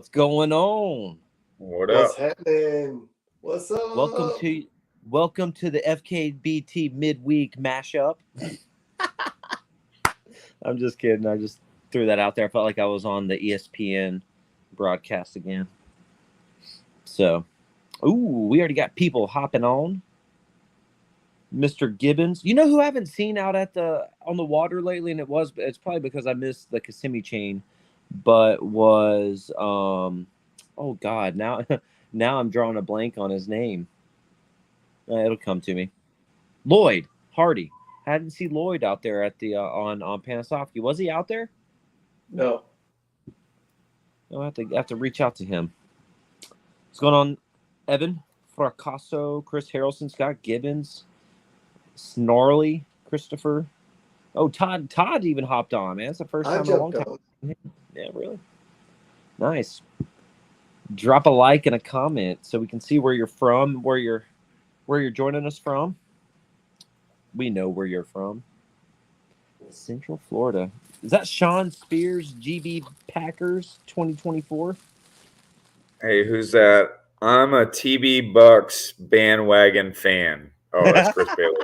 What's going on? What What's up? happening? What's Welcome up? to welcome to the FKBT midweek mashup. I'm just kidding. I just threw that out there. I felt like I was on the ESPN broadcast again. So, we already got people hopping on. Mr. Gibbons, you know who I haven't seen out on the water lately, and it's probably because I missed the Kissimmee chain, but was oh God, now now I'm drawing a blank on his name. It'll come to me. Lloyd Hardy. Hadn't seen Lloyd out there at the on Panasoffkee. Was he out there? No. I'll have to reach out to him. What's going on, Evan Fracasso, Chris Harrelson, Scott Gibbons, Snarly, Christopher. Oh, Todd even hopped on, man. It's the first I time in a long jumped time. on. Yeah, really. Nice. Drop a like and a comment so we can see where you're from, where you're joining us from. We know where you're from. Central Florida. Is that Sean Spears, GB Packers 2024? Hey, who's that? I'm a TB Bucks bandwagon fan. Oh, that's Chris Bailey.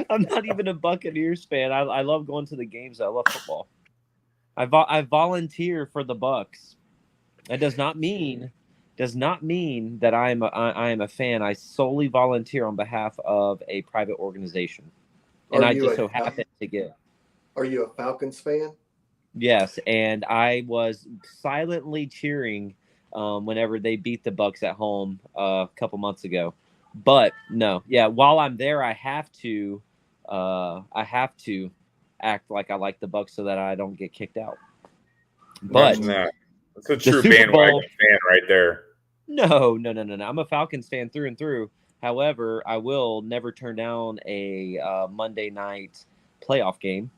I'm not even a Buccaneers fan. I love going to the games. I love football. I volunteer for the Bucks. That does not mean that I am a fan. I solely volunteer on behalf of a private organization, and I just so happen to get. Are you a Falcons fan? Yes, and I was silently cheering whenever they beat the Bucks at home a couple months ago. But no, yeah, while I'm there, I have to act like I like the Bucks so that I don't get kicked out. But Imagine that. That's a the true Super bandwagon Bowl, fan right there. no. I'm a Falcons fan through and through. However, I will never turn down a Monday night playoff game.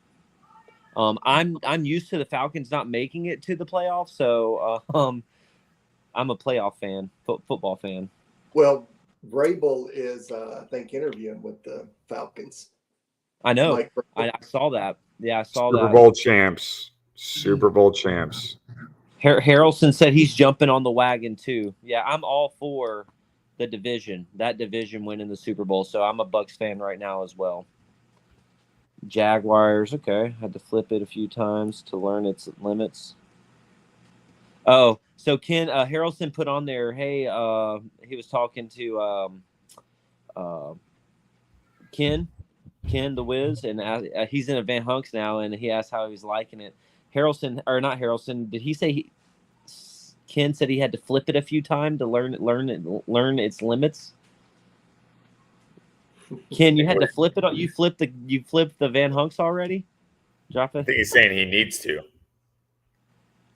I'm used to the Falcons not making it to the playoffs, so I'm a playoff fan, football fan. Well, Vrabel is, I think, interviewing with the Falcons. I know. Mike Vrabel. I saw that. Yeah, I saw Super that. Bowl champs. Super Bowl champs. Harrelson said he's jumping on the wagon too. Yeah, I'm all for the division. That division winning the Super Bowl. So I'm a Bucks fan right now as well. Jaguars. Okay, had to flip it a few times to learn its limits. Oh, so Ken Harrelson put on there. Hey, he was talking to Ken the Wiz, and he's in a Van Hunks now, and he asked how he's liking it. Harrelson, or not Harrelson, did he say Ken said he had to flip it a few times to learn its limits? Ken, you had to flip it. You flipped the Van Hunks already? Drop I it. think he's saying he needs to.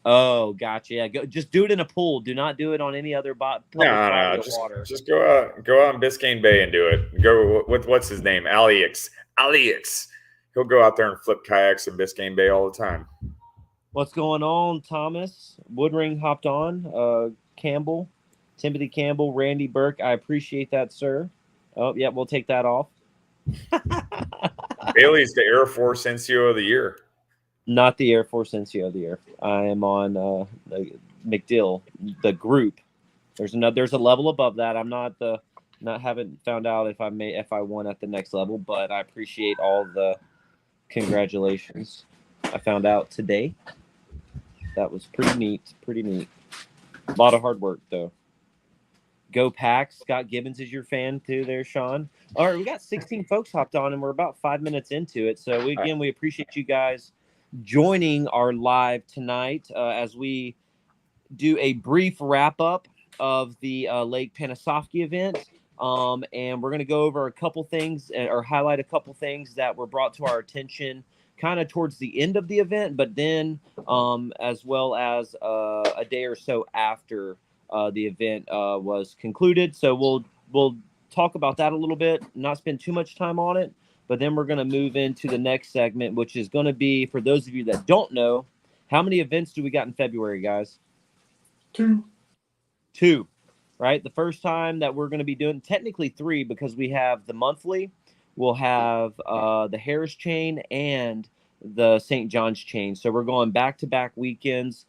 Oh, gotcha. Yeah, just do it in a pool. Do not do it on any other public body of water. Just go out in Biscayne Bay and do it. Go with what's his name, Alex. He'll go out there and flip kayaks in Biscayne Bay all the time. What's going on, Thomas? Woodring hopped on. Campbell, Timothy Campbell, Randy Burke. I appreciate that, sir. Oh, yeah, we'll take that off. Bailey's the Air Force NCO of the year. Not the Air Force NCO of the year. I am on the McDill, the group. There's a level above that. I'm haven't found out if I won at the next level, but I appreciate all the congratulations. I found out today. That was pretty neat. A lot of hard work though. Go Packs. Scott Gibbons is your fan too there, Sean. All right, we got 16 folks hopped on and we're about 5 minutes into it. So we appreciate you guys joining our live tonight as we do a brief wrap up of the Lake Panasoffkee event. And we're going to go over a couple things or highlight a couple things that were brought to our attention kind of towards the end of the event, but then as well as a day or so after the event was concluded. So we'll talk about that a little bit, not spend too much time on it, but then we're going to move into the next segment, which is going to be, for those of you that don't know, how many events do we got in February, guys? 2, right? The first time that we're going to be doing, technically 3, because we have the monthly, we'll have the Harris chain and the St. John's chain. So we're going back-to-back weekends.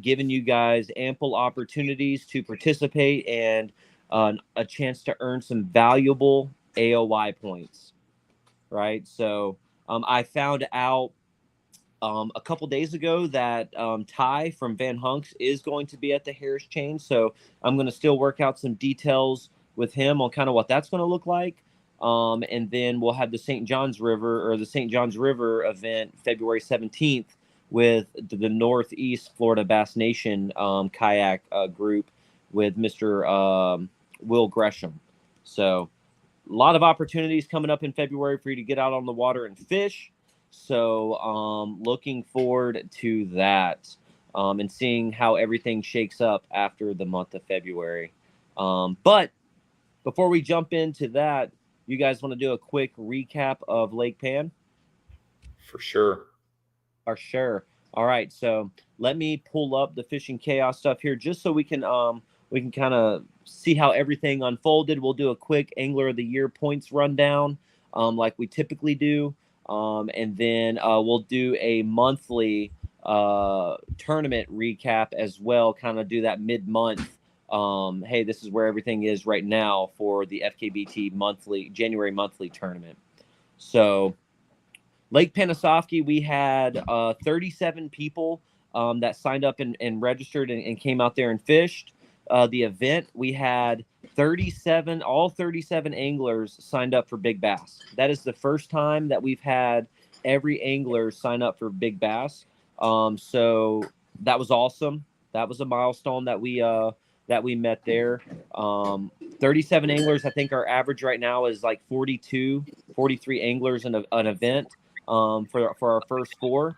giving you guys ample opportunities to participate and a chance to earn some valuable AOY points, right? So I found out a couple days ago that Ty from Van Hunks is going to be at the Harris Chain. So I'm going to still work out some details with him on kind of what that's going to look like. And then we'll have the St. John's River event February 17th with the Northeast Florida Bass Nation kayak group with Mr. Will Gresham. So a lot of opportunities coming up in February for you to get out on the water and fish. So looking forward to that and seeing how everything shakes up after the month of February. But before we jump into that, you guys want to do a quick recap of Lake Pan? For sure. For sure. All right. So let me pull up the Fishing Chaos stuff here just so we can kind of see how everything unfolded. We'll do a quick Angler of the Year points rundown like we typically do. And then we'll do a monthly tournament recap as well, kind of do that mid-month. Hey, this is where everything is right now for the FKBT January monthly tournament. So Lake Panasoffkee, we had 37 people that signed up and registered and came out there and fished. The event, we had all 37 anglers signed up for big bass. That is the first time that we've had every angler sign up for big bass. So that was awesome. That was a milestone that we met there. 37 anglers. I think our average right now is like 43 anglers in an event for our first 4.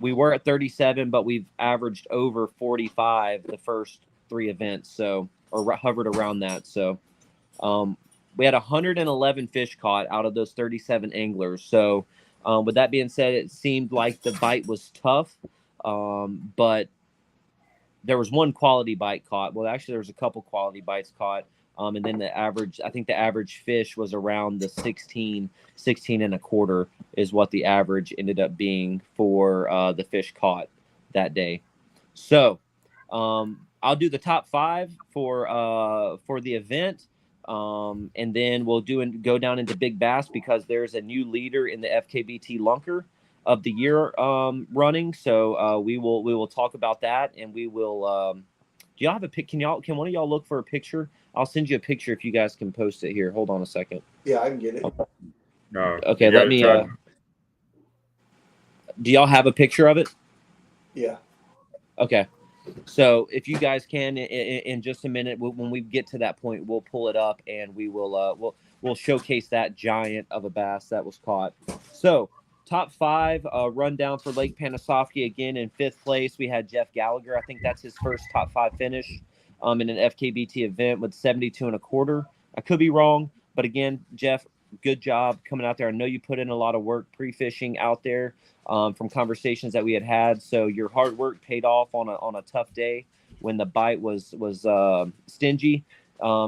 We were at 37, but we've averaged over 45 the first 3 events, so or hovered around that. So we had 111 fish caught out of those 37 anglers. So with that being said, it seemed like the bite was tough, but there was one quality bite caught. Well, actually, there was a couple quality bites caught, and then the average fish was around the 16 and a quarter is what the average ended up being for the fish caught that day. So I'll do the top 5 for the event, and then we'll go down into big bass because there's a new leader in the FKBT Lunker of the year running. So we will talk about that, and we will. Do y'all have a pic? Can one of y'all look for a picture? I'll send you a picture if you guys can post it here. Hold on a second. Yeah, I can get it. No. Okay, let me. Do y'all have a picture of it? Yeah. Okay. So if you guys can, in just a minute, when we get to that point, we'll pull it up and we will we'll showcase that giant of a bass that was caught. So top 5 rundown for Lake Panasoffkee. Again, in 5th place, we had Jeff Gallagher. I think that's his first top 5 finish in an FKBT event with 72 and a quarter. I could be wrong, but again, Jeff, good job coming out there. I know you put in a lot of work pre-fishing out there from conversations that we had. So your hard work paid off on a tough day when the bite was stingy.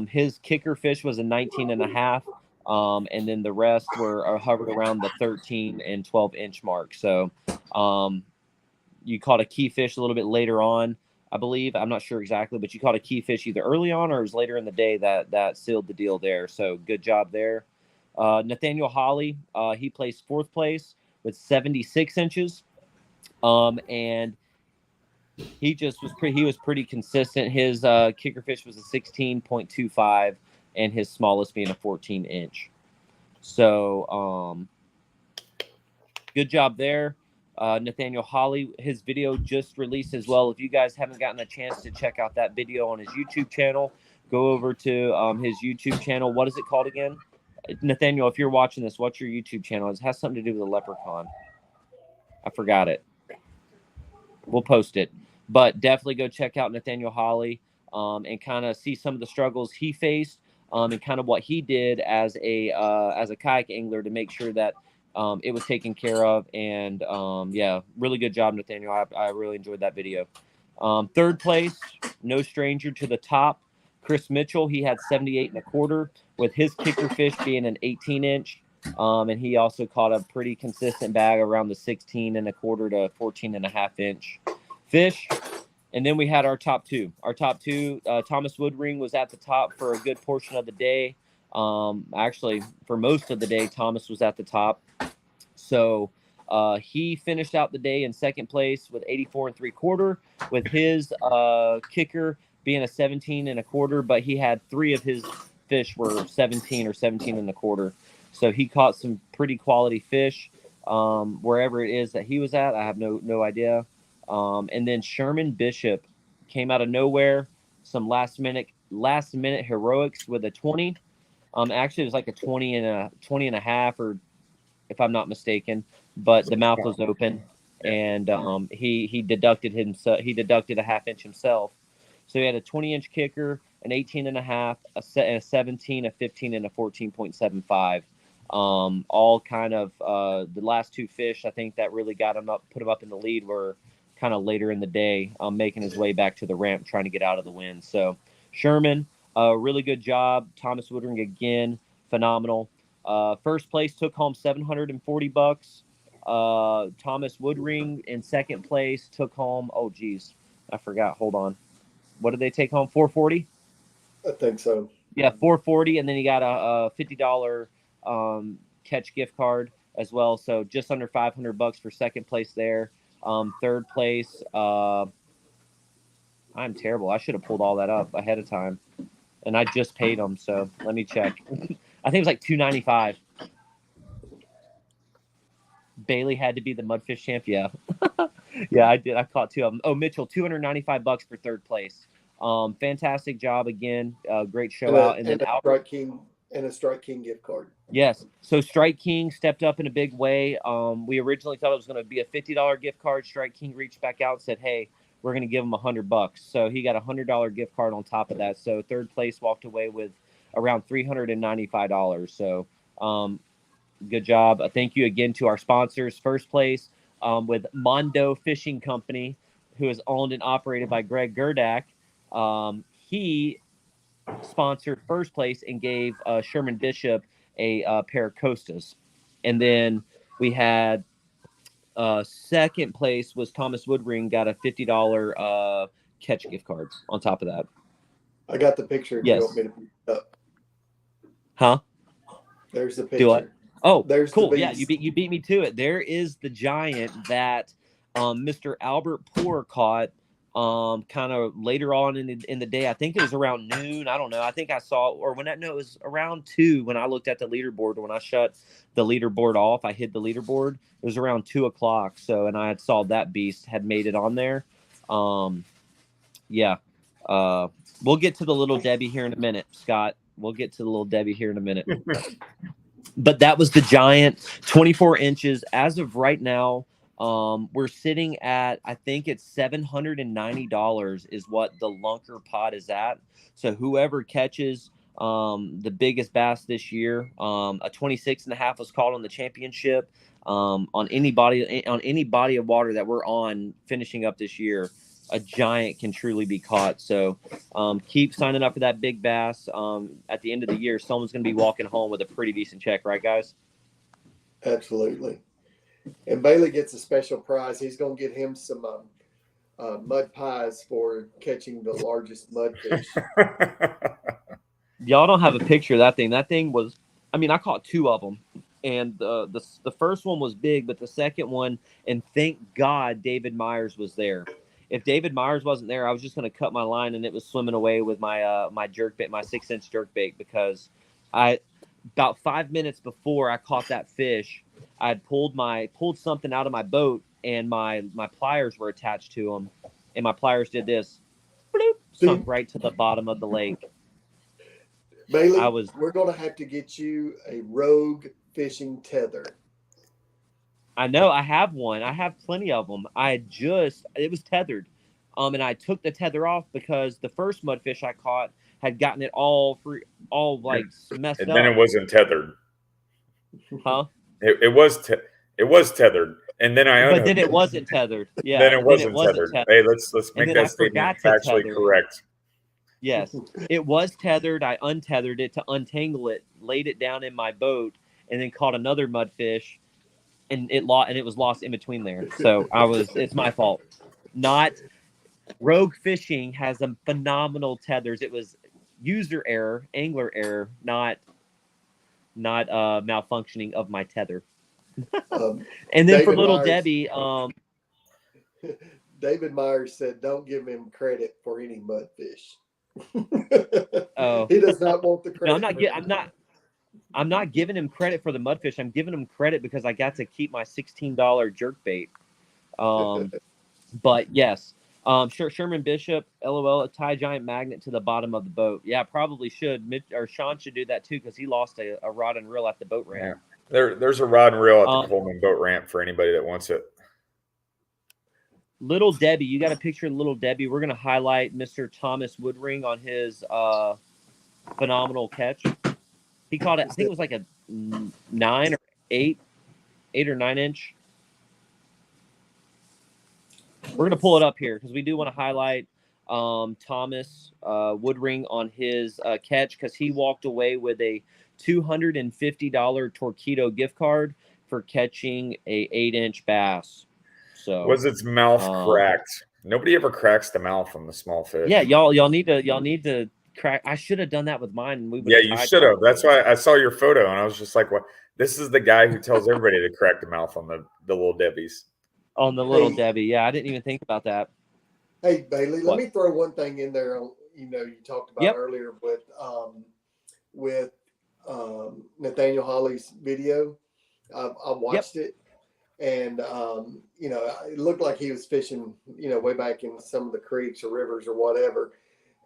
His kicker fish was a 19 and a half. And then the rest were hovered around the 13 and 12 inch mark. So you caught a key fish a little bit later on, I believe. I'm not sure exactly, but you caught a key fish either early on or it was later in the day that sealed the deal there. So good job there. Nathaniel Holly, he placed 4th place with 76 inches. And he just was pretty consistent. His kicker fish was a 16.25 and his smallest being a 14 inch. So good job there. Nathaniel Holly, his video just released as well. If you guys haven't gotten a chance to check out that video on his YouTube channel, go over to his YouTube channel. What is it called again? Nathaniel, if you're watching this, what's your YouTube channel? It has something to do with a leprechaun. I forgot it. We'll post it. But definitely go check out Nathaniel Holly and kind of see some of the struggles he faced and kind of what he did as a kayak angler to make sure that it was taken care of. And yeah, really good job, Nathaniel. I really enjoyed that video. 3rd place, no stranger to the top, Chris Mitchell. He had 78 and a quarter with his kicker fish being an 18 inch. And he also caught a pretty consistent bag around the 16 and a quarter to 14 and a half inch. fish. And then we had our top two. Thomas Woodring was at the top for a good portion of the day. Actually, for most of the day, Thomas was at the top. So he finished out the day in second place with 84 3/4, with his kicker being a 17 1/4. But he had 3 of his fish were 17 or 17 1/4. So he caught some pretty quality fish wherever it is that he was at. I have no idea. And then Sherman Bishop came out of nowhere, some last minute heroics with a 20. Actually, it was like a 20 and a half, or if I'm not mistaken. But the mouth was open, and he deducted himself. He deducted a half-inch himself. So he had a 20-inch kicker, an 18 and a half, a 17, a 15, and a 14.75. All kind of the last 2 fish, I think, that really got him up, put him up in the lead, were kind of later in the day, making his way back to the ramp, trying to get out of the wind. So Sherman, really good job. Thomas Woodring again, phenomenal. First place took home $740. Thomas Woodring in second place took home, oh geez, I forgot. Hold on. What did they take home? $440? I think so. Yeah, $440, and then he got a $50 catch gift card as well. So just under $500 for second place there. Third place, I'm terrible. I should have pulled all that up ahead of time, and I just paid them. So let me check. I think it was like $295. Bailey had to be the mudfish champ. Yeah, yeah, I did. I caught 2 of them. Oh, Mitchell, $295 for third place. Fantastic job again. Great show out, and then a Strike King gift card. Yes. So Strike King stepped up in a big way. We originally thought it was going to be a $50 gift card. Strike King reached back out and said, "Hey, we're going to give him $100." So he got a $100 gift card on top of that. So third place walked away with around $395. So good job. Thank you again to our sponsors. First place with Mondo Fishing Company, who is owned and operated by Greg Gerdak. He sponsored first place and gave Sherman Bishop a pair of Costas. And then we had second place was Thomas Woodring, got a $50 catch gift card on top of that. I got the picture. Yes. You want me to put it up? Huh? There's the picture. Do I? Oh, there's cool. The yeah, you beat me to it. There is the giant that Mr. Albert Poor caught kind of later on in the day. I think it was around noon. I don't know. I think I saw, or when it was around 2 when I looked at the leaderboard. When I shut the leaderboard off, I hid the leaderboard. It was around 2:00. So, and I had saw that beast had made it on there. Yeah. We'll get to the little Debbie here in a minute, Scott. We'll get to the little Debbie here in a minute. But that was the giant, 24 inches. As of right now, we're sitting at, I think it's $790 is what the lunker pot is at. So whoever catches the biggest bass this year, a 26 and a half was caught on the championship, on any body of water that we're on finishing up this year. A giant can truly be caught. So keep signing up for that big bass. At the end of the year, someone's going to be walking home with a pretty decent check, right, guys? Absolutely. And Bailey gets a special prize. He's going to get him some mud pies for catching the largest mudfish. Y'all don't have a picture of that thing. That thing was, I mean, I caught 2 of them. And the first one was big, but the second one, and thank God David Myers was there. If David Myers wasn't there, I was just going to cut my line, and it was swimming away with my my jerkbait, my 6-inch jerkbait, because about 5 minutes before I caught that fish, I had pulled something out of my boat, and my pliers were attached to them, and my pliers did this, bloop, sunk right to the bottom of the lake. Bailey, we're going to have to get you a Rogue fishing tether. I know. I have one. I have plenty of them. It was tethered. And I took the tether off because the first mudfish I caught had gotten it all messed up. And then it wasn't tethered. Huh? It was tethered. And then But then it wasn't tethered. Yeah. Then it wasn't tethered. Hey, let's make that statement factually correct. Yes. It was tethered. I untethered it to untangle it, laid it down in my boat, and then caught another mudfish. And it was lost in between there. So it's my fault. Not Rogue Fishing has a phenomenal tethers. It was user error, angler error, not malfunctioning of my tether. And then for David Little Myers, Debbie, David Myers said, "Don't give him credit for any mudfish." oh He does not want the no, credit. I'm not giving him credit for the mudfish. I'm giving him credit because I got to keep my $16 jerk bait. But yes, Sherman Bishop, LOL, tie giant magnet to the bottom of the boat. Yeah, probably should. Or Sean should do that too because he lost a rod and reel at the boat ramp. Yeah. There's a rod and reel at the Coleman boat ramp for anybody that wants it. Little Debbie, you got a picture of Little Debbie. We're going to highlight Mr. Thomas Woodring on his phenomenal catch. He caught it, I think it was like a 9 or 8 or 9 inch. We're going to pull it up here because we do want to highlight Thomas Woodring on his catch because he walked away with a $250 Torpedo gift card for catching a 8-inch bass. So was its mouth cracked? Nobody ever cracks the mouth on the small fish. Yeah, y'all need to crack. I should have done that with mine. And we yeah, you should have. That's why I saw your photo and I was just like, "What? This is the guy who tells everybody to crack the mouth on the Little Debbies." On the Little Debbie, yeah, I didn't even think about that. Hey Bailey, let me throw one thing in there. You know, you talked about earlier with Nathaniel Hawley's video. I watched it, and you know, it looked like he was fishing, you know, way back in some of the creeks or rivers or whatever.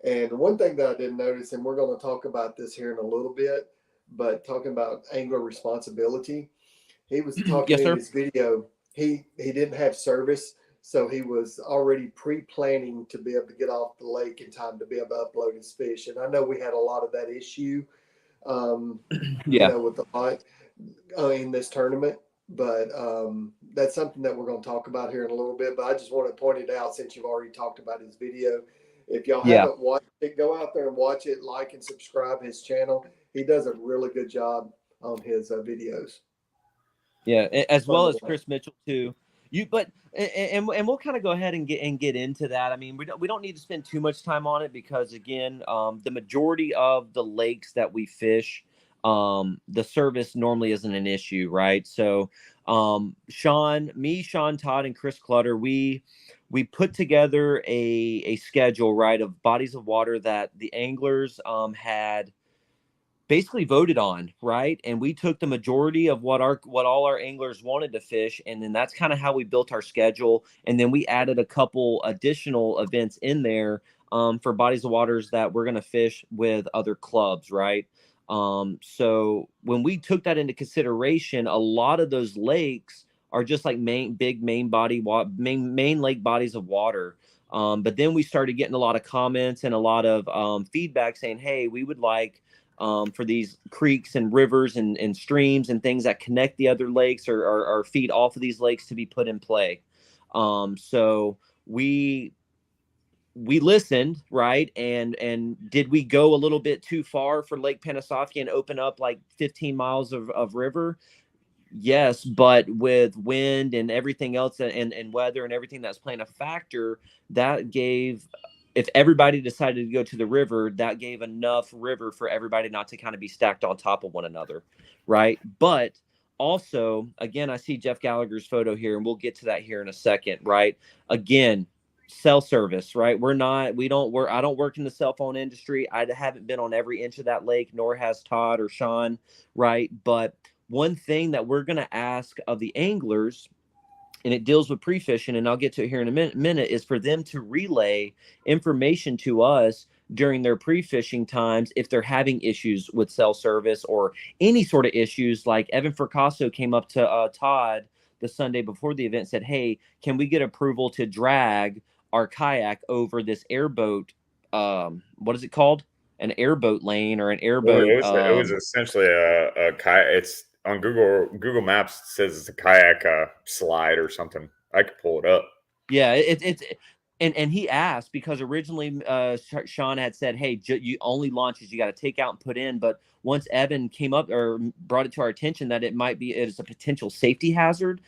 And one thing that I didn't notice, and we're going to talk about this here in a little bit, but talking about angler responsibility, he was talking in his video. He didn't have service, so he was already pre-planning to be able to get off the lake in time to be able to upload his fish. And I know we had a lot of that issue, you know, with the light in this tournament. But that's something that we're going to talk about here in a little bit. But I just want to point it out since you've already talked about his video. If y'all haven't watched it, go out there and watch it, like and subscribe his channel. He does a really good job on his videos. Yeah, as well as Chris Mitchell too. And we'll kind of go ahead and get into that. I mean, we don't need to spend too much time on it because again, the majority of the lakes that we fish, the service normally isn't an issue, right? So, Sean, Todd, and Chris Clutter, we put together a schedule, right, of bodies of water that the anglers had basically voted on, right? And we took the majority of what all our anglers wanted to fish, and then that's kind of how we built our schedule. And then we added a couple additional events in there for bodies of waters that we're going to fish with other clubs, right? So when we took that into consideration, a lot of those lakes are just like main lake bodies of water. But then we started getting a lot of comments and a lot of feedback saying, hey, we would like for these creeks and rivers and streams and things that connect the other lakes or feed off of these lakes to be put in play. So we listened, right? And did we go a little bit too far for Lake Panasoffkee and open up like 15 miles of river? Yes, but with wind and everything else and weather and everything that's playing a factor, that gave, if everybody decided to go to the river, that gave enough river for everybody not to kind of be stacked on top of one another, right? But also, again, I see Jeff Gallagher's photo here, and we'll get to that here in a second, right? Again, cell service, right? I don't work in the cell phone industry. I haven't been on every inch of that lake, nor has Todd or Sean, right? But one thing that we're going to ask of the anglers, and it deals with pre-fishing, and I'll get to it here in a minute, is for them to relay information to us during their pre-fishing times if they're having issues with cell service or any sort of issues. Like Evan Fracasso came up to Todd the Sunday before the event, said, hey, can we get approval to drag our kayak over this airboat? What is it called? An airboat lane or an airboat? It was essentially a kayak. It's on Google Maps. It says it's a kayak slide or something. I could pull it up. Yeah, And he asked because originally Sean had said, hey, you only launches you got to take out and put in. But once Evan came up or brought it to our attention that it's a potential safety hazard,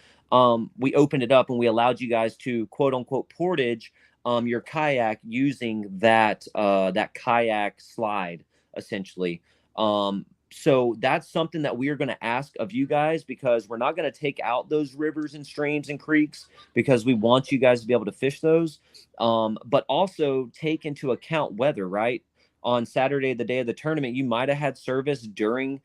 we opened it up and we allowed you guys to quote unquote portage your kayak using that kayak slide essentially. So that's something that we are going to ask of you guys, because we're not going to take out those rivers and streams and creeks because we want you guys to be able to fish those. But also take into account weather, right? On Saturday, the day of the tournament, you might have had service during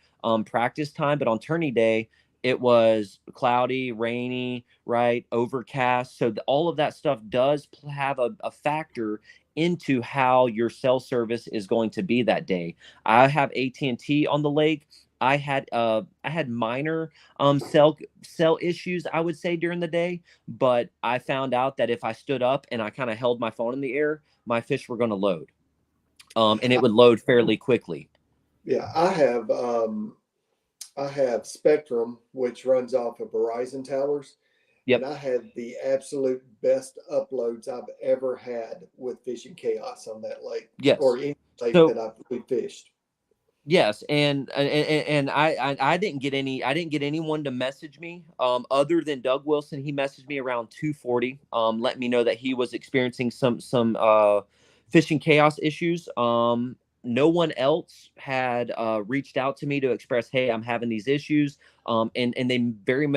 practice time, but on tourney day, it was cloudy, rainy, right? Overcast. So all of that stuff does have a factor into how your cell service is going to be that day. I have AT&T on the lake. I had minor cell issues, I would say, during the day, but I found out that if I stood up and I kind of held my phone in the air, my fish were going to load, and it would load fairly quickly. Yeah, I have Spectrum, which runs off of Verizon towers. Yep. And I had the absolute best uploads I've ever had with Fishing Chaos on that lake. Yes. Or any lake that I've fished. Yes, and I didn't get anyone to message me other than Doug Wilson. He messaged me around 2:40, let me know that he was experiencing some Fishing Chaos issues. No one else had reached out to me to express, hey, I'm having these issues. And they very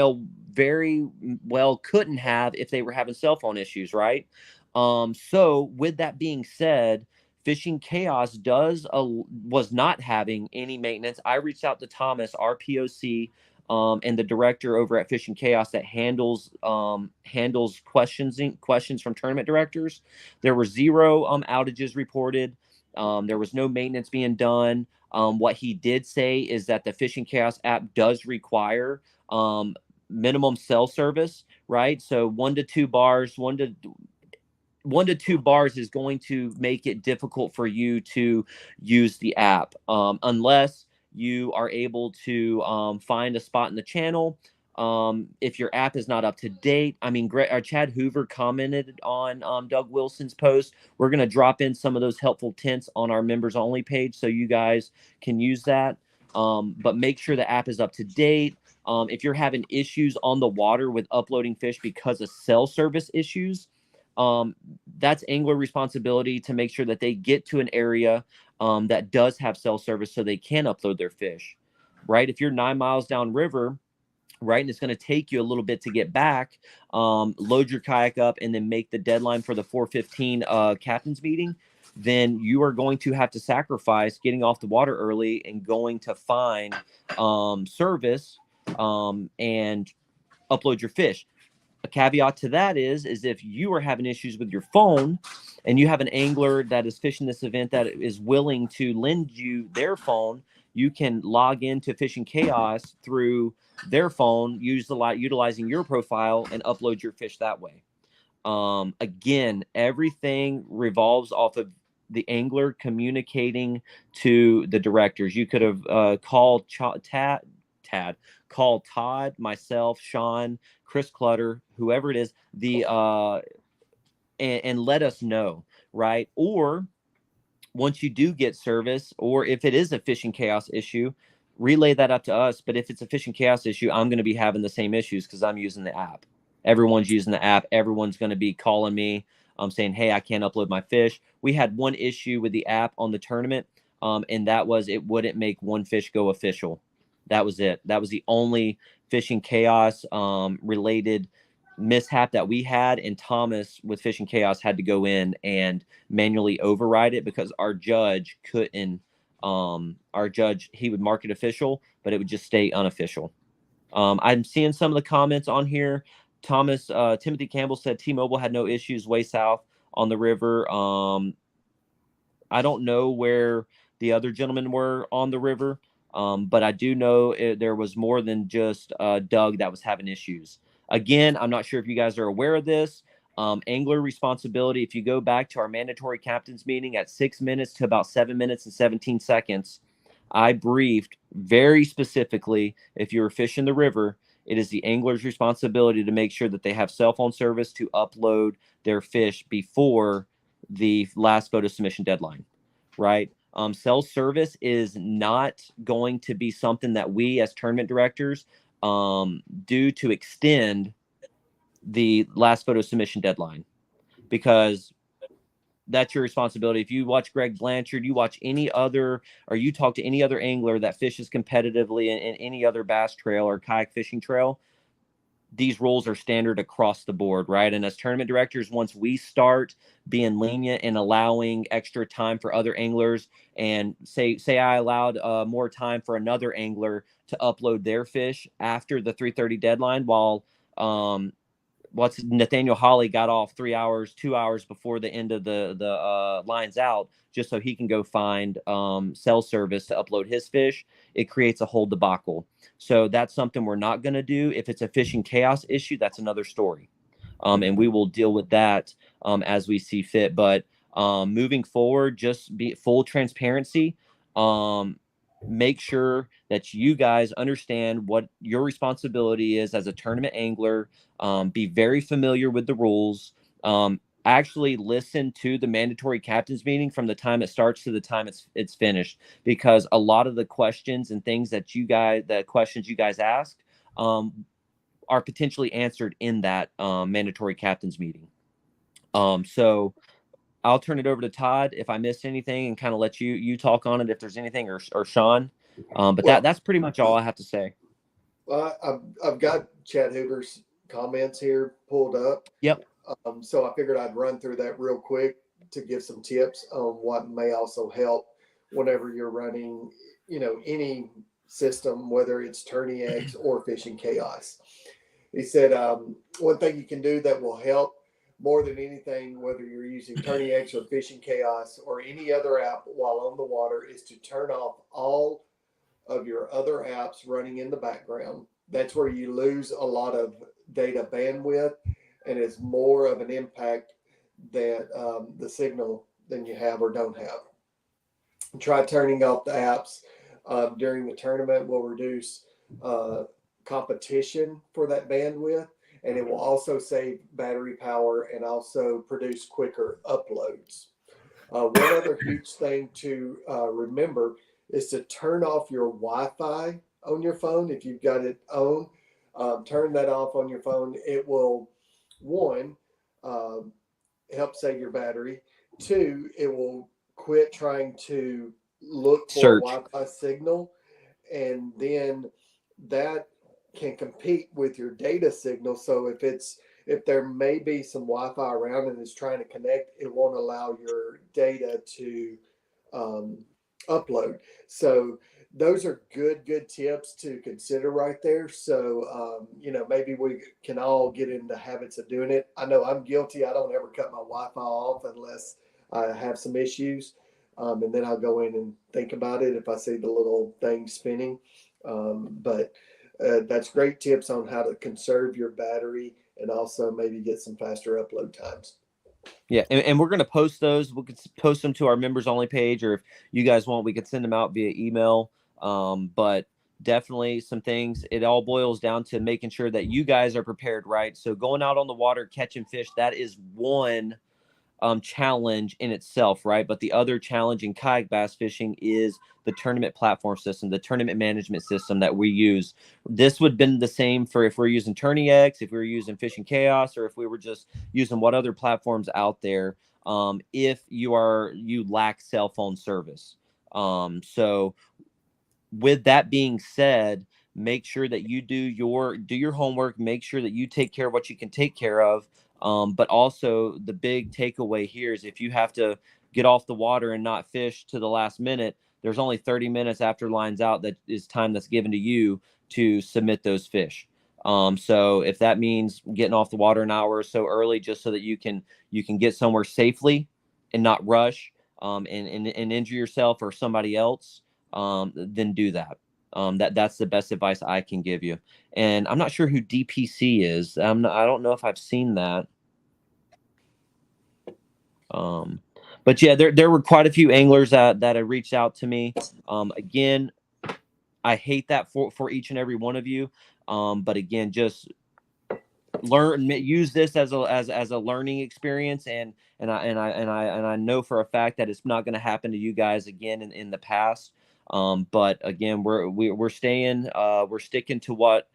well couldn't have if they were having cell phone issues, right? So with that being said, Fishing Chaos was not having any maintenance. I reached out to Thomas, our POC, and the director over at Fishing Chaos that handles questions from tournament directors. There were 0 outages reported. There was no maintenance being done. What he did say is that the Fishing Chaos app does require minimum cell service, right? So 1 to 2 bars, 1 to 2 bars is going to make it difficult for you to use the app unless you are able to find a spot in the channel. If your app is not up to date, I mean, Chad Hoover commented on Doug Wilson's post. We're going to drop in some of those helpful tints on our members only page so you guys can use that. But make sure the app is up to date. If you're having issues on the water with uploading fish because of cell service issues, that's angler responsibility to make sure that they get to an area that does have cell service so they can upload their fish, right? If you're 9 miles downriver, right, and it's going to take you a little bit to get back, load your kayak up and then make the deadline for the 4:15 captain's meeting, then you are going to have to sacrifice getting off the water early and going to find service and upload your fish. A caveat to that is if you are having issues with your phone and you have an angler that is fishing this event that is willing to lend you their phone, you can log into Fishing Chaos through their phone, utilizing your profile, and upload your fish that way. Again, everything revolves off of the angler communicating to the directors. You could have called call Todd, myself, Sean, Chris Clutter, whoever it is, and let us know, right? Or once you do get service, or if it is a Fishing Chaos issue, relay that up to us. But if it's a Fishing Chaos issue, I'm going to be having the same issues because I'm using the app. Everyone's using the app. Everyone's going to be calling me saying, hey, I can't upload my fish. We had one issue with the app on the tournament, and that was it wouldn't make one fish go official. That was it. That was the only Fishing Chaos related mishap that we had. And Thomas with Fishing Chaos had to go in and manually override it because our judge couldn't. He would mark it official, but it would just stay unofficial. I'm seeing some of the comments on here. Timothy Campbell said T-Mobile had no issues way south on the river. I don't know where the other gentlemen were on the river. But I do know there was more than just Doug that was having issues. Again, I'm not sure if you guys are aware of this. Angler responsibility, if you go back to our mandatory captain's meeting at 6 minutes to about 7 minutes and 17 seconds, I briefed very specifically if you were fishing the river, It is the angler's responsibility to make sure that they have cell phone service to upload their fish before the last photo submission deadline, right? Cell service is not going to be something that we as tournament directors do to extend the last photo submission deadline, because that's your responsibility. If you watch Greg Blanchard, you watch any other, or you talk to any other angler that fishes competitively in any other bass trail or kayak fishing trail, these rules are standard across the board, right? And as tournament directors, once we start being lenient and allowing extra time for other anglers, and say I allowed more time for another angler to upload their fish after the 3:30 deadline, while Nathaniel Holly got off 2 hours before the end of the lines out, just so he can go find cell service to upload his fish. It creates a whole debacle. So that's something we're not going to do. If it's a fishing chaos issue, that's another story. And we will deal with that as we see fit. But moving forward, just be full transparency. Make sure that you guys understand what your responsibility is as a tournament angler. Be very familiar with the rules. Actually listen to the mandatory captains meeting from the time it starts to the time it's finished, because a lot of the questions and things that questions you guys ask are potentially answered in that mandatory captains meeting. So I'll turn it over to Todd if I missed anything, and kind of let you talk on it if there's anything, or Sean. But that's pretty much all I have to say. Well, I've got Chad Hoover's comments here pulled up. Yep. So I figured I'd run through that real quick to give some tips on what may also help whenever you're running, any system, whether it's Tourney X or Fishing Chaos. He said one thing you can do that will help more than anything, whether you're using Tourney X or Fishing Chaos or any other app while on the water, is to turn off all of your other apps running in the background. That's where you lose a lot of data bandwidth, and it's more of an impact that the signal than you have or don't have. Try turning off the apps during the tournament will reduce competition for that bandwidth, and it will also save battery power and also produce quicker uploads. One other huge thing to remember is to turn off your Wi-Fi on your phone. If you've got it on, turn that off on your phone. It will, one, help save your battery. Two, it will quit trying to look for a Wi-Fi signal, and then that can compete with your data signal. So if there may be some Wi-Fi around and it's trying to connect, it won't allow your data to upload. So those are good tips to consider right there. So, maybe we can all get into habits of doing it. I know I'm guilty. I don't ever cut my Wi-Fi off unless I have some issues. And then I'll go in and think about it if I see the little thing spinning. But that's great tips on how to conserve your battery and also maybe get some faster upload times. Yeah, and we're going to post those. We could post them to our members only page, or if you guys want, we could send them out via email. But definitely some things. It all boils down to making sure that you guys are prepared, right? So going out on the water, catching fish, that is one challenge in itself, right? But the other challenge in kayak bass fishing is the tournament platform system, the tournament management system that we use. This would have been the same for if we're using Tourney X, if we were using Fishing Chaos, or if we were just using what other platforms out there. If you lack cell phone service. So with that being said, make sure that you do your homework, make sure that you take care of what you can take care of. But also the big takeaway here is if you have to get off the water and not fish to the last minute, there's only 30 minutes after lines out that is time that's given to you to submit those fish. So if that means getting off the water an hour or so early, just so that you can get somewhere safely and not rush and injure yourself or somebody else, then do that. That's the best advice I can give you. And I'm not sure who DPC is. I don't know if I've seen that. But yeah, there were quite a few anglers that have reached out to me. Again, I hate that for each and every one of you. But again, just use this as a learning experience, and I know for a fact that it's not going to happen to you guys again in the past. But again, we're sticking to what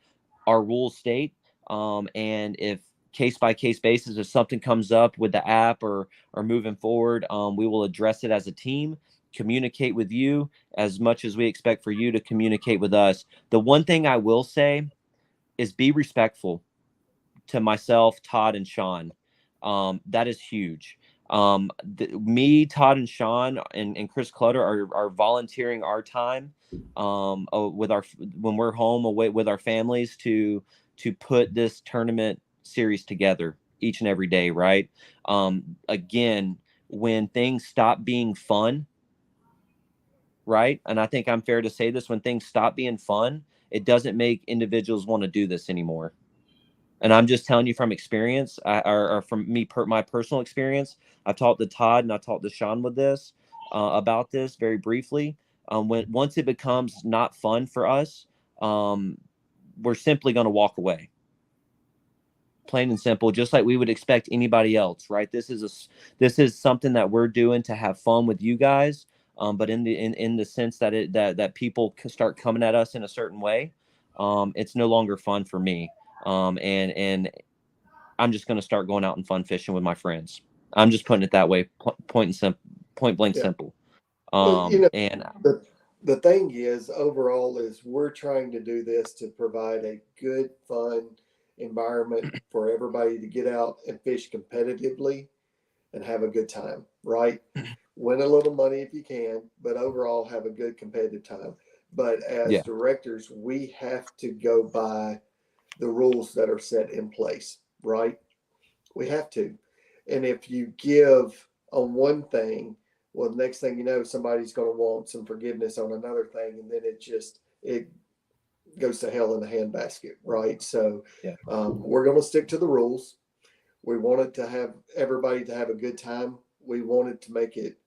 our rules state. And if case by case basis, if something comes up with the app or moving forward, we will address it as a team, communicate with you as much as we expect for you to communicate with us. The one thing I will say is be respectful to myself, Todd, and Sean. That is huge. Me, Todd, and Sean, and Chris Clutter are volunteering our time with our when we're home away with our families to put this tournament series together each and every day, right? Again, when things stop being fun, right? And I think I'm fair to say this: when things stop being fun, it doesn't make individuals want to do this anymore. And I'm just telling you from experience, or from me, my personal experience. I've talked to Todd and I talked to Sean with this about this very briefly. Once it becomes not fun for us, we're simply going to walk away. Plain and simple, just like we would expect anybody else, right? This is something that we're doing to have fun with you guys. But in the sense that that people start coming at us in a certain way, it's no longer fun for me. And I'm just going to start going out and fun fishing with my friends. I'm just putting it that way, point blank simple. Well, And the thing is, overall, is we're trying to do this to provide a good, fun environment for everybody to get out and fish competitively and have a good time, right? Win a little money if you can, but overall have a good competitive time. But as directors, we have to go by the rules that are set in place, right? We have to. And if you give on one thing, well, the next thing you know, somebody's going to want some forgiveness on another thing, and then it goes to hell in the handbasket, right? So we're going to stick to the rules. We wanted to have everybody to have a good time. We wanted to make it,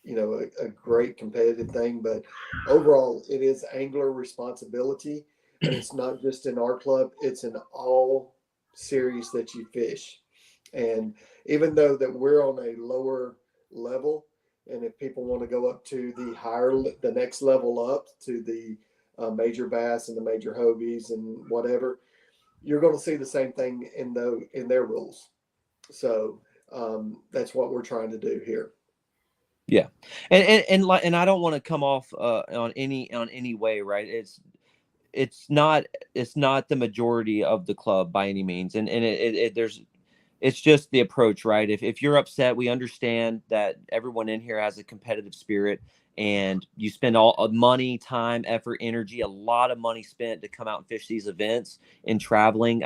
a great competitive thing. But overall, it is angler responsibility, and it's not just in our club; it's in all series that you fish. And even though that we're on a lower level, and if people want to go up to the next level up to the major bass and the major hobies and whatever, you're going to see the same thing in their rules. So that's what we're trying to do here. Yeah, and I don't want to come off on any way, right? It's not the majority of the club by any means, and it's just the approach, right? If you're upset, we understand that everyone in here has a competitive spirit, and you spend all money, time, effort, energy, a lot of money spent to come out and fish these events and traveling.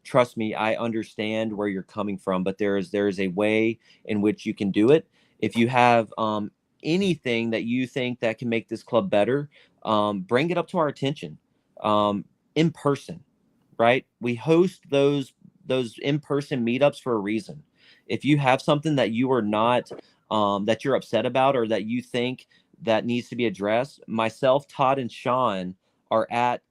Trust me, I understand where you're coming from, but there is a way in which you can do it. If you have anything that you think that can make this club better, bring it up to our attention in person, right? We host those in-person meetups for a reason. If you have something that you are not that you're upset about, or that you think that needs to be addressed, myself, Todd, and Sean are at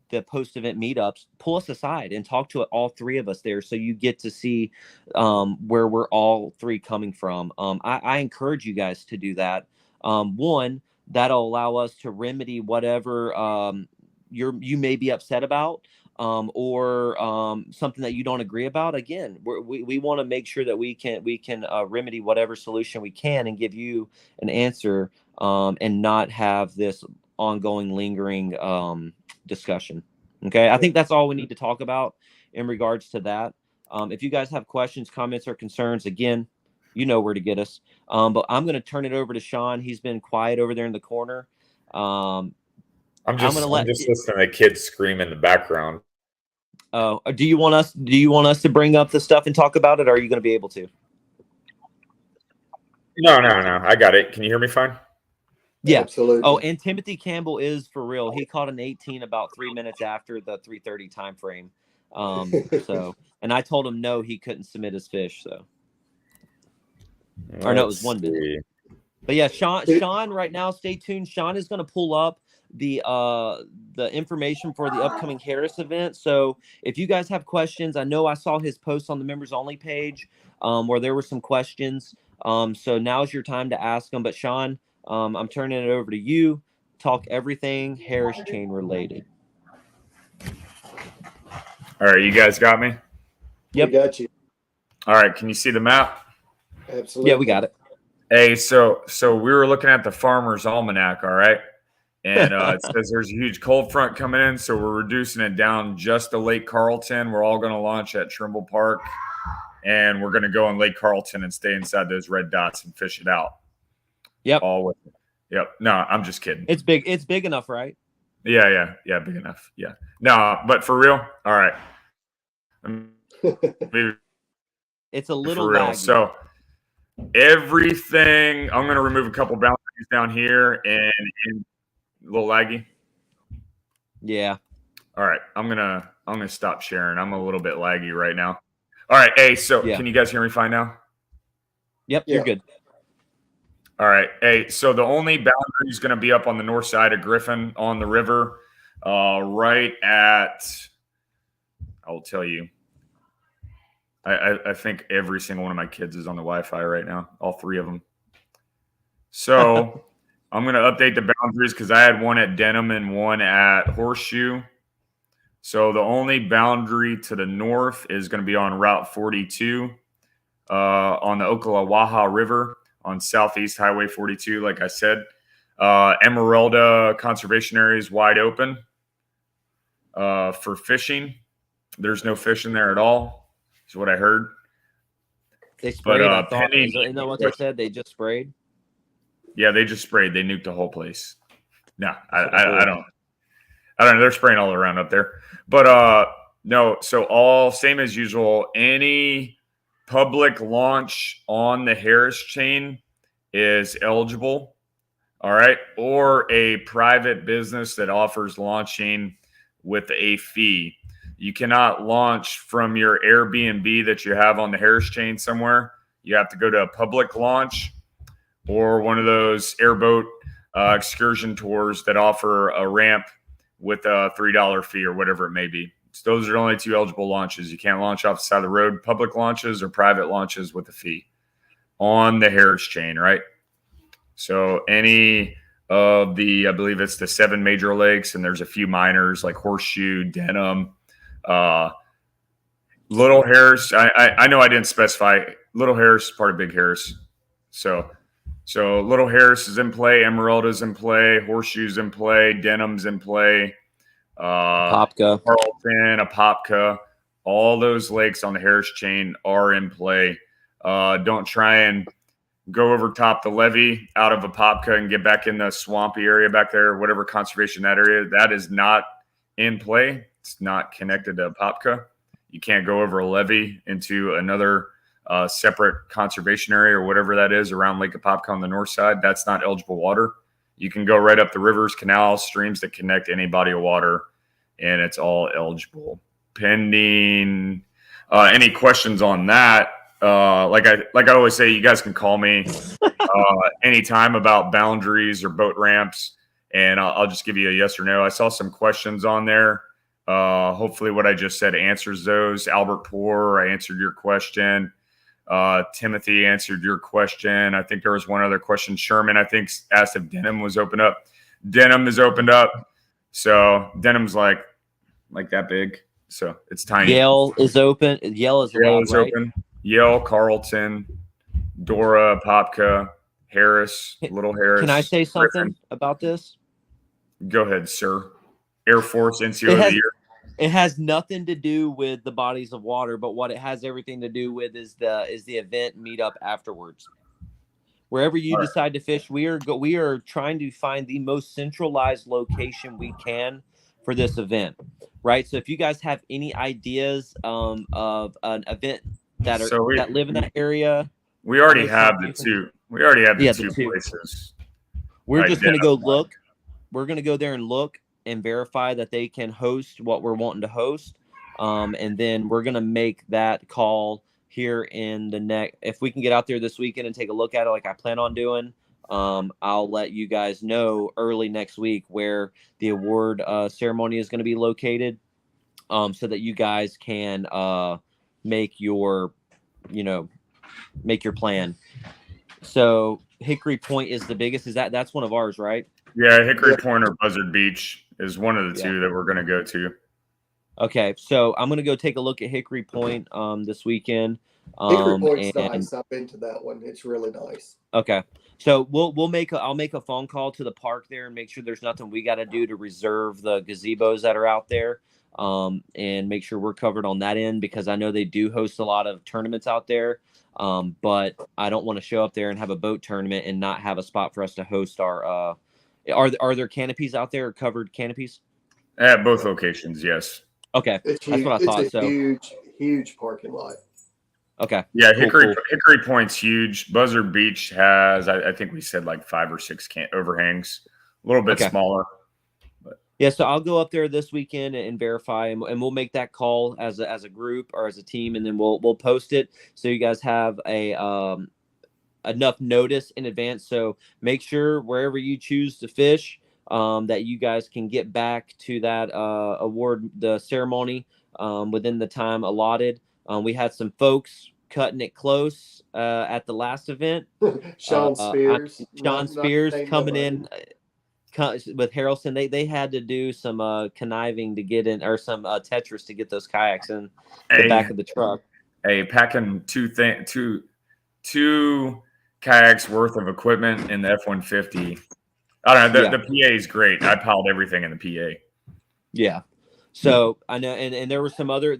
the post-event meetups. Pull us aside and talk to all three of us there, so you get to see where we're all three coming from. I encourage you guys to do that. One, that'll allow us to remedy whatever you may be upset about, or something that you don't agree about. Again, we want to make sure that we can remedy whatever solution we can and give you an answer, and not have this ongoing, lingering discussion. Okay, I think that's all we need to talk about in regards to that. If you guys have questions, comments, or concerns, again, you know where to get us. But I'm going to turn it over to Sean. He's been quiet over there in the corner. I'm just listening to kids scream in the background. Oh, do you want us to bring up the stuff and talk about it, or are you going to be able to? No. I got it. Can you hear me fine? Yeah, absolutely. Oh, and Timothy Campbell is for real. He caught an 18 about 3 minutes after the 3:30 time frame. So, and I told him no, he couldn't submit his fish. So, or no, it was 1 minute. But yeah, Sean, right now, stay tuned. Sean is going to pull up the information for the upcoming Harris event. So if you guys have questions, I know I saw his post on the members only page where there were some questions. So now's your time to ask them. But Sean, I'm turning it over to you. Talk everything Harris chain related. All right, you guys got me? Yep. We got you. All right, can you see the map? Absolutely. Yeah, we got it. Hey, so we were looking at the Farmer's Almanac, all right? And it says there's a huge cold front coming in, so we're reducing it down just to Lake Carlton. We're all going to launch at Trimble Park, and we're going to go in Lake Carlton and stay inside those red dots and fish it out. Yep. All with it. Yep. No, I'm just kidding. It's big. It's big enough, right? Yeah, big enough. Yeah. No, but for real, all right. It's a little for real. laggy. So everything, I'm going to remove a couple boundaries down here and a little laggy. Yeah. All right. I'm gonna stop sharing. I'm a little bit laggy right now. All right. Hey, so Can you guys hear me fine now? Yep, you're good. All right. Hey, so the only boundary is going to be up on the north side of Griffin on the river, right at, I will tell you, I think every single one of my kids is on the Wi-Fi right now, all three of them. So I'm going to update the boundaries because I had one at Denham and one at Horseshoe. So the only boundary to the north is going to be on Route 42 on the Ocklawaha River on Southeast Highway 42, like I said. Emeralda Conservation Area is wide open for fishing. There's no fish in there at all, is what I heard. They sprayed, I thought. Isn't that what they said? They just sprayed? Yeah, they just sprayed. They nuked the whole place. No, I don't know. They're spraying all around up there. But no, so all same as usual. Any public launch on the Harris chain is eligible. All right. Or a private business that offers launching with a fee. You cannot launch from your Airbnb that you have on the Harris chain somewhere. You have to go to a public launch or one of those airboat excursion tours that offer a ramp with a $3 fee or whatever it may be. So those are the only two eligible launches. You can't launch off the side of the road, public launches or private launches with a fee on the Harris chain, right? So any of the, I believe it's the 7 major lakes, and there's a few minors like Horseshoe, Denham, Little Harris. I know I didn't specify. Little Harris is part of Big Harris. So Little Harris is in play, Emeralda's in play, Horseshoe's in play, Denham's in play, Apopka, Carlton, Apopka. All those lakes on the Harris chain are in play. Don't try and go over top the levee out of Apopka and get back in the swampy area back there, whatever conservation that area. That is not in play. It's not connected to Apopka. You can't go over a levee into another separate conservation area or whatever that is around Lake Apopka on the north side. That's not eligible water. You can go right up the rivers, canals, streams that connect any body of water, and it's all eligible. Pending any questions on that, like I always say, you guys can call me anytime about boundaries or boat ramps, and I'll just give you a yes or no. I saw some questions on there. Hopefully what I just said answers those. Albert Poor, I answered your question. Timothy answered your question. I think there was one other question. Sherman, I think, asked if Denham was opened up. Denham is opened up. So Denham's like that big. So it's tiny. Yale is open. Yale is open. Yale, Carlton, Dora, Apopka, Harris, Little Harris. Can I say something Griffin. about this? Go ahead, sir. Air Force NCO of the year. It has nothing to do with the bodies of water, but what it has everything to do with is the event meetup afterwards. Wherever you decide to fish, we are trying to find the most centralized location we can for this event, right? So if you guys have any ideas of an event that live in that area, we already have the two. We already have the two places. We're just going to go look. We're going to go there and look and verify that they can host what we're wanting to host. And then we're going to make that call here in the next, if we can get out there this weekend and take a look at it like I plan on doing, I'll let you guys know early next week where the award ceremony is going to be located, so that you guys can make your plan. So Hickory Point is the biggest. That's one of ours, right? Yeah, Hickory Yeah. Point or Buzzard Beach is one of the Yeah. two that we're going to go to. Okay, so I'm gonna go take a look at Hickory Point this weekend. Hickory Point's And nice. I've been to that one. It's really nice. okay, so I'll make a phone call to the park there and make sure there's nothing we got to do to reserve the gazebos that are out there, and make sure we're covered on that end, because I know they do host a lot of tournaments out there. But I don't want to show up there and have a boat tournament and not have a spot for us to host our. Are there canopies out there, or covered canopies? At both locations, yes. Okay, It's that's huge. what I thought. It's a So huge parking lot. okay, Yeah, cool, Hickory cool. Hickory Point's huge. Buzzard Beach has, I think we said like 5 or 6 overhangs, a little bit Okay. smaller. Yeah, so I'll go up there this weekend and verify, and we'll make that call as a group or as a team, and then we'll post it so you guys have a enough notice in advance. So make sure wherever you choose to fish, that you guys can get back to that the ceremony within the time allotted. We had some folks cutting it close at the last event. Sean Spears. Sean Spears named coming nobody. in with Harrelson. They had to do some conniving to get in, or some Tetris to get those kayaks in the back of the truck. Hey, packing two kayaks worth of equipment in the F-150. I don't know. The PA is great. I piled everything in the PA. Yeah. So I know, and there were some other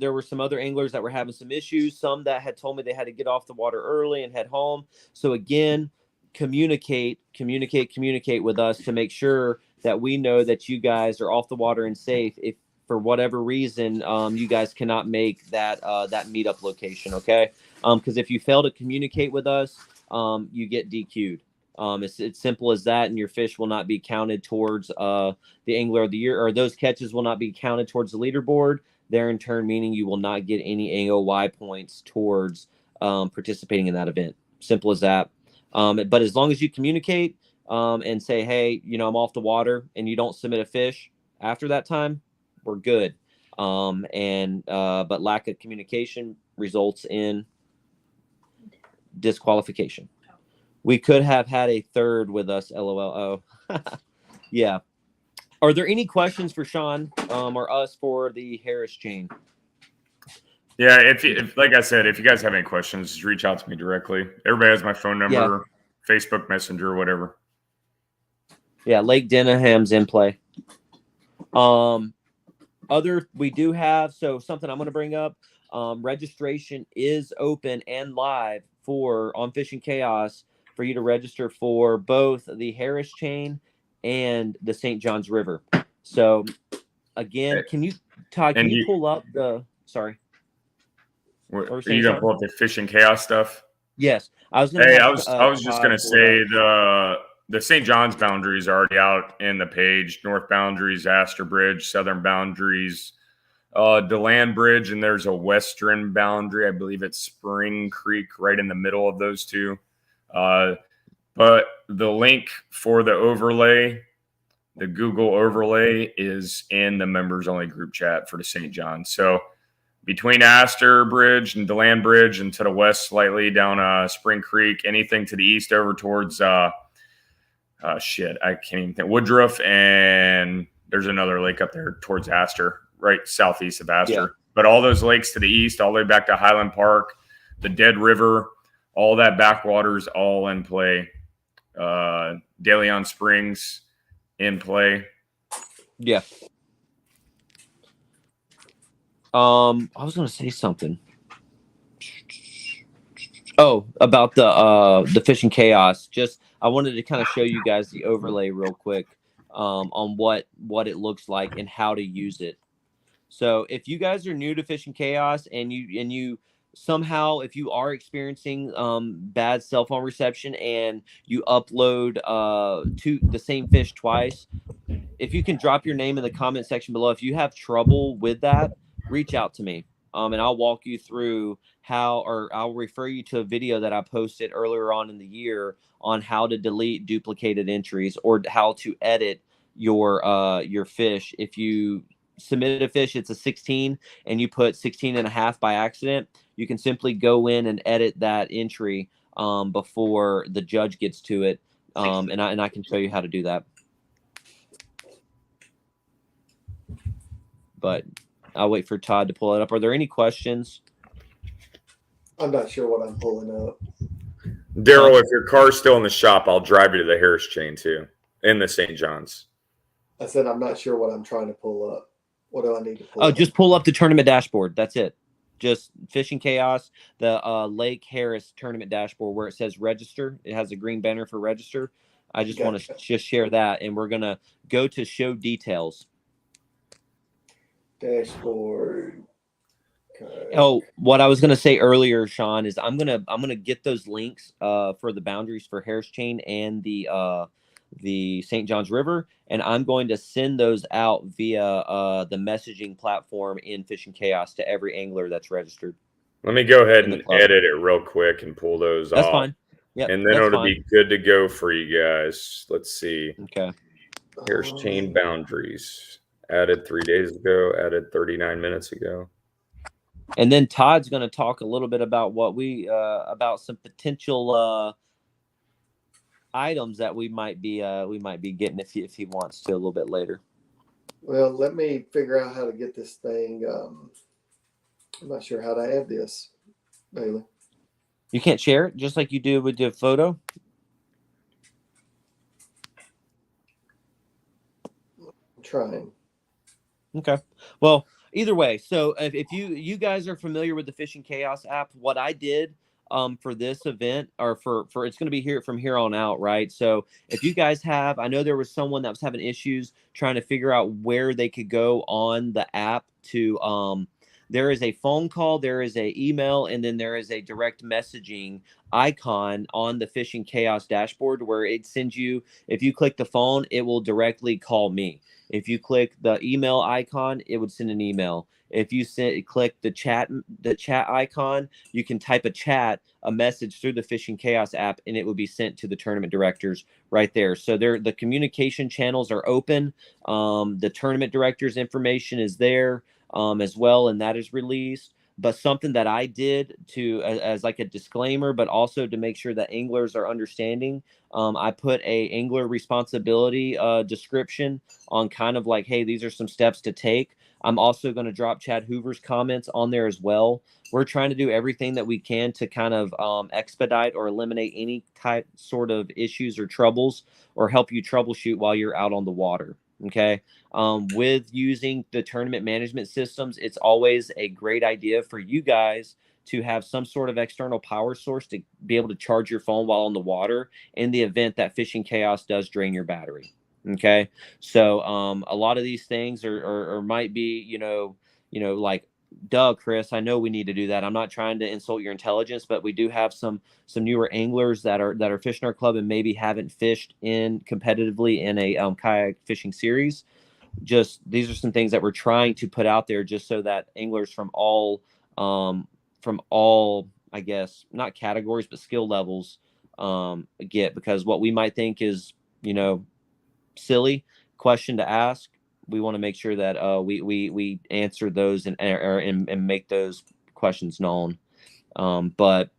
anglers that were having some issues. Some that had told me they had to get off the water early and head home. So again, communicate with us to make sure that we know that you guys are off the water and safe. If for whatever reason you guys cannot make that meetup location, okay? Because if you fail to communicate with us, you get DQ'd. It's simple as that, and your fish will not be counted towards the Angler of the Year, or those catches will not be counted towards the leaderboard. There, in turn, meaning you will not get any AOY points towards participating in that event. Simple as that. But as long as you communicate and say, hey, I'm off the water, and you don't submit a fish after that time, we're good. But lack of communication results in disqualification. We could have had a third with us, LOL. Oh, yeah. Are there any questions for Sean or us for the Harris chain? Yeah, if like I said, if you guys have any questions, just reach out to me directly. Everybody has my phone number, Facebook Messenger, whatever. Yeah, Lake Denham's in play. We do have, so something I'm going to bring up. Registration is open and live on Fishing Chaos for you to register for both the Harris chain and the St. Johns River. So again, Todd, can you pull up the, sorry. Are you going to pull up the Fishing Chaos stuff? Yes. I was just going to say the St. John's boundaries are already out in the page. North boundaries, Astor Bridge, southern boundaries, DeLand Bridge, and there's a western boundary. I believe it's Spring Creek right in the middle of those two. But the link for the overlay, the Google overlay, is in the members only group chat for the St. John. So between Astor Bridge and DeLand Bridge, and to the west slightly down Spring Creek, anything to the east over towards I can't even think, Woodruff, and there's another lake up there towards Astor, right southeast of Astor. Yeah. But all those lakes to the east, all the way back to Highland Park, the Dead River, all that backwaters, all in play. De Leon Springs in play. Yeah. I was going to say something. Oh, about the Fishing Chaos. Just I wanted to kind of show you guys the overlay real quick on what it looks like and how to use it. So if you guys are new to Fishing Chaos and you somehow, if you are experiencing bad cell phone reception and you upload to the same fish twice, if you can drop your name in the comment section below. If you have trouble with that, reach out to me. and I'll walk you through or I'll refer you to a video that I posted earlier on in the year on how to delete duplicated entries or how to edit your fish. If you submit a fish, it's a 16 and you put 16 and a half by accident, you can simply go in and edit that entry before the judge gets to it. And I can show you how to do that. But I'll wait for Todd to pull it up. Are there any questions? I'm not sure what I'm pulling up. Daryl, if your car's still in the shop, I'll drive you to the Harris chain too, in the St. John's. I said I'm not sure what I'm trying to pull up. What do I need to pull up? Just pull up the tournament dashboard. That's it. Just Fishing Chaos, the Lake Harris tournament dashboard where it says register. It has a green banner for register. I just want to just share that, and we're going to go to show details. Dashboard. Okay. Oh, what I was going to say earlier, Sean, is I'm gonna get those links for the boundaries for Harris Chain and the St. John's River, and I'm going to send those out via the messaging platform in Fishing Chaos to every angler that's registered. Let me go ahead and edit it real quick and pull those off. That's fine. Yeah, and then it'll be good to go for you guys. Let's see. Okay. Harris Chain boundaries. Added 3 days ago, added 39 minutes ago. And then Todd's going to talk a little bit about what about some potential items that we might be getting if he wants to a little bit later. Well, let me figure out how to get this thing. I'm not sure how to add this, Bailey. You can't share it just like you do with the photo? I'm trying. Okay. Well, either way, so if you guys are familiar with the Fishing Chaos app, what I did for this event or for it's going to be here from here on out, right? So if you guys I know there was someone that was having issues trying to figure out where they could go on the app to there is a phone call, there is a email, and then there is a direct messaging icon on the Fishing Chaos dashboard where it sends you, if you click the phone, it will directly call me. If you click the email icon, it would send an email. If you click the chat icon, you can type a message through the Fishing Chaos app, and it will be sent to the tournament directors right there. So the communication channels are open. The tournament directors' information is there as well, and that is released. But something that I did as like a disclaimer, but also to make sure that anglers are understanding, I put a angler responsibility description on kind of like, hey, these are some steps to take. I'm also going to drop Chad Hoover's comments on there as well. We're trying to do everything that we can to kind of expedite or eliminate any sort of issues or troubles or help you troubleshoot while you're out on the water. Okay. With using the tournament management systems, it's always a great idea for you guys to have some sort of external power source to be able to charge your phone while on the water in the event that Fishing Chaos does drain your battery. Okay. So a lot of these things are might be, like, duh, Chris, I know we need to do that. I'm not trying to insult your intelligence, but we do have some newer anglers that are fishing our club and maybe haven't fished competitively in a kayak fishing series. Just these are some things that we're trying to put out there just so that anglers from all I guess not categories but skill levels get, because what we might think is silly question to ask, we want to make sure that we answer those and make those questions known. But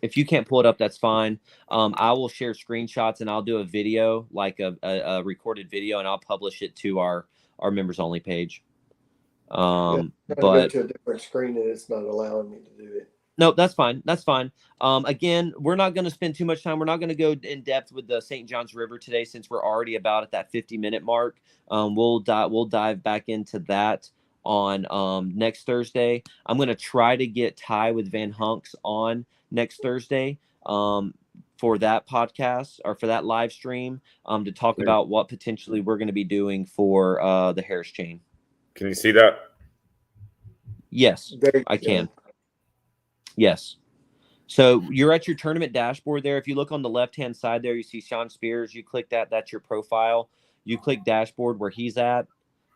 if you can't pull it up, that's fine. I will share screenshots and I'll do a video, like a recorded video, and I'll publish it to our members only page. But go to a different screen and it's not allowing me to do it. No, that's fine. That's fine. Again, we're not going to spend too much time. We're not going to go in depth with the St. John's River today since we're already about at that 50-minute mark. We'll dive back into that on next Thursday. I'm going to try to get Ty with Van Hunks on next Thursday for that podcast or for that live stream to talk about what potentially we're going to be doing for the Harris chain. Can you see that? Yes, I can. Yes. So you're at your tournament dashboard there. If you look on the left-hand side there, you see Sean Spears. You click that. That's your profile. You click dashboard where he's at.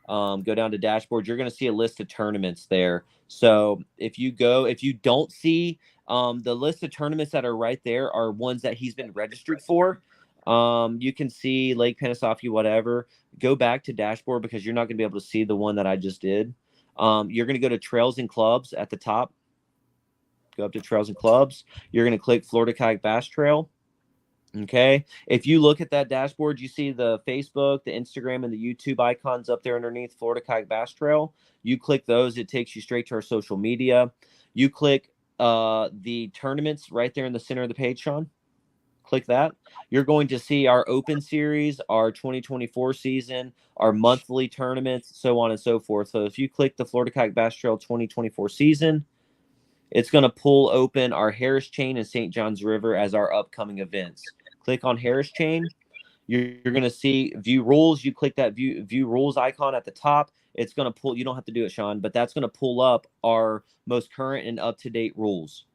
go down to dashboard, you're going to see a list of tournaments there. So if you don't see the list of tournaments that are right there are ones that he's been registered for. You can see Lake Panasoffkee, whatever. Go back to dashboard because you're not going to be able to see the one that I just did. You're going to go to trails and clubs at the top. Go up to trails and clubs. You're going to click Florida Kayak Bass Trail. Okay. If you look at that dashboard, you see the Facebook, the Instagram, and the YouTube icons up there underneath Florida Kayak Bass Trail. You click those, it takes you straight to our social media. You click the tournaments right there in the center of the page, Sean. Click that. You're going to see our Open Series, our 2024 season, our monthly tournaments, so on and so forth. So if you click the Florida Kayak Bass Trail 2024 season, it's going to pull open our Harris Chain and St. Johns River as our upcoming events. Click on Harris Chain. You're going to see view rules. You click that view rules icon at the top. It's going to pull, you don't have to do it, Sean, but that's going to pull up our most current and up-to-date rules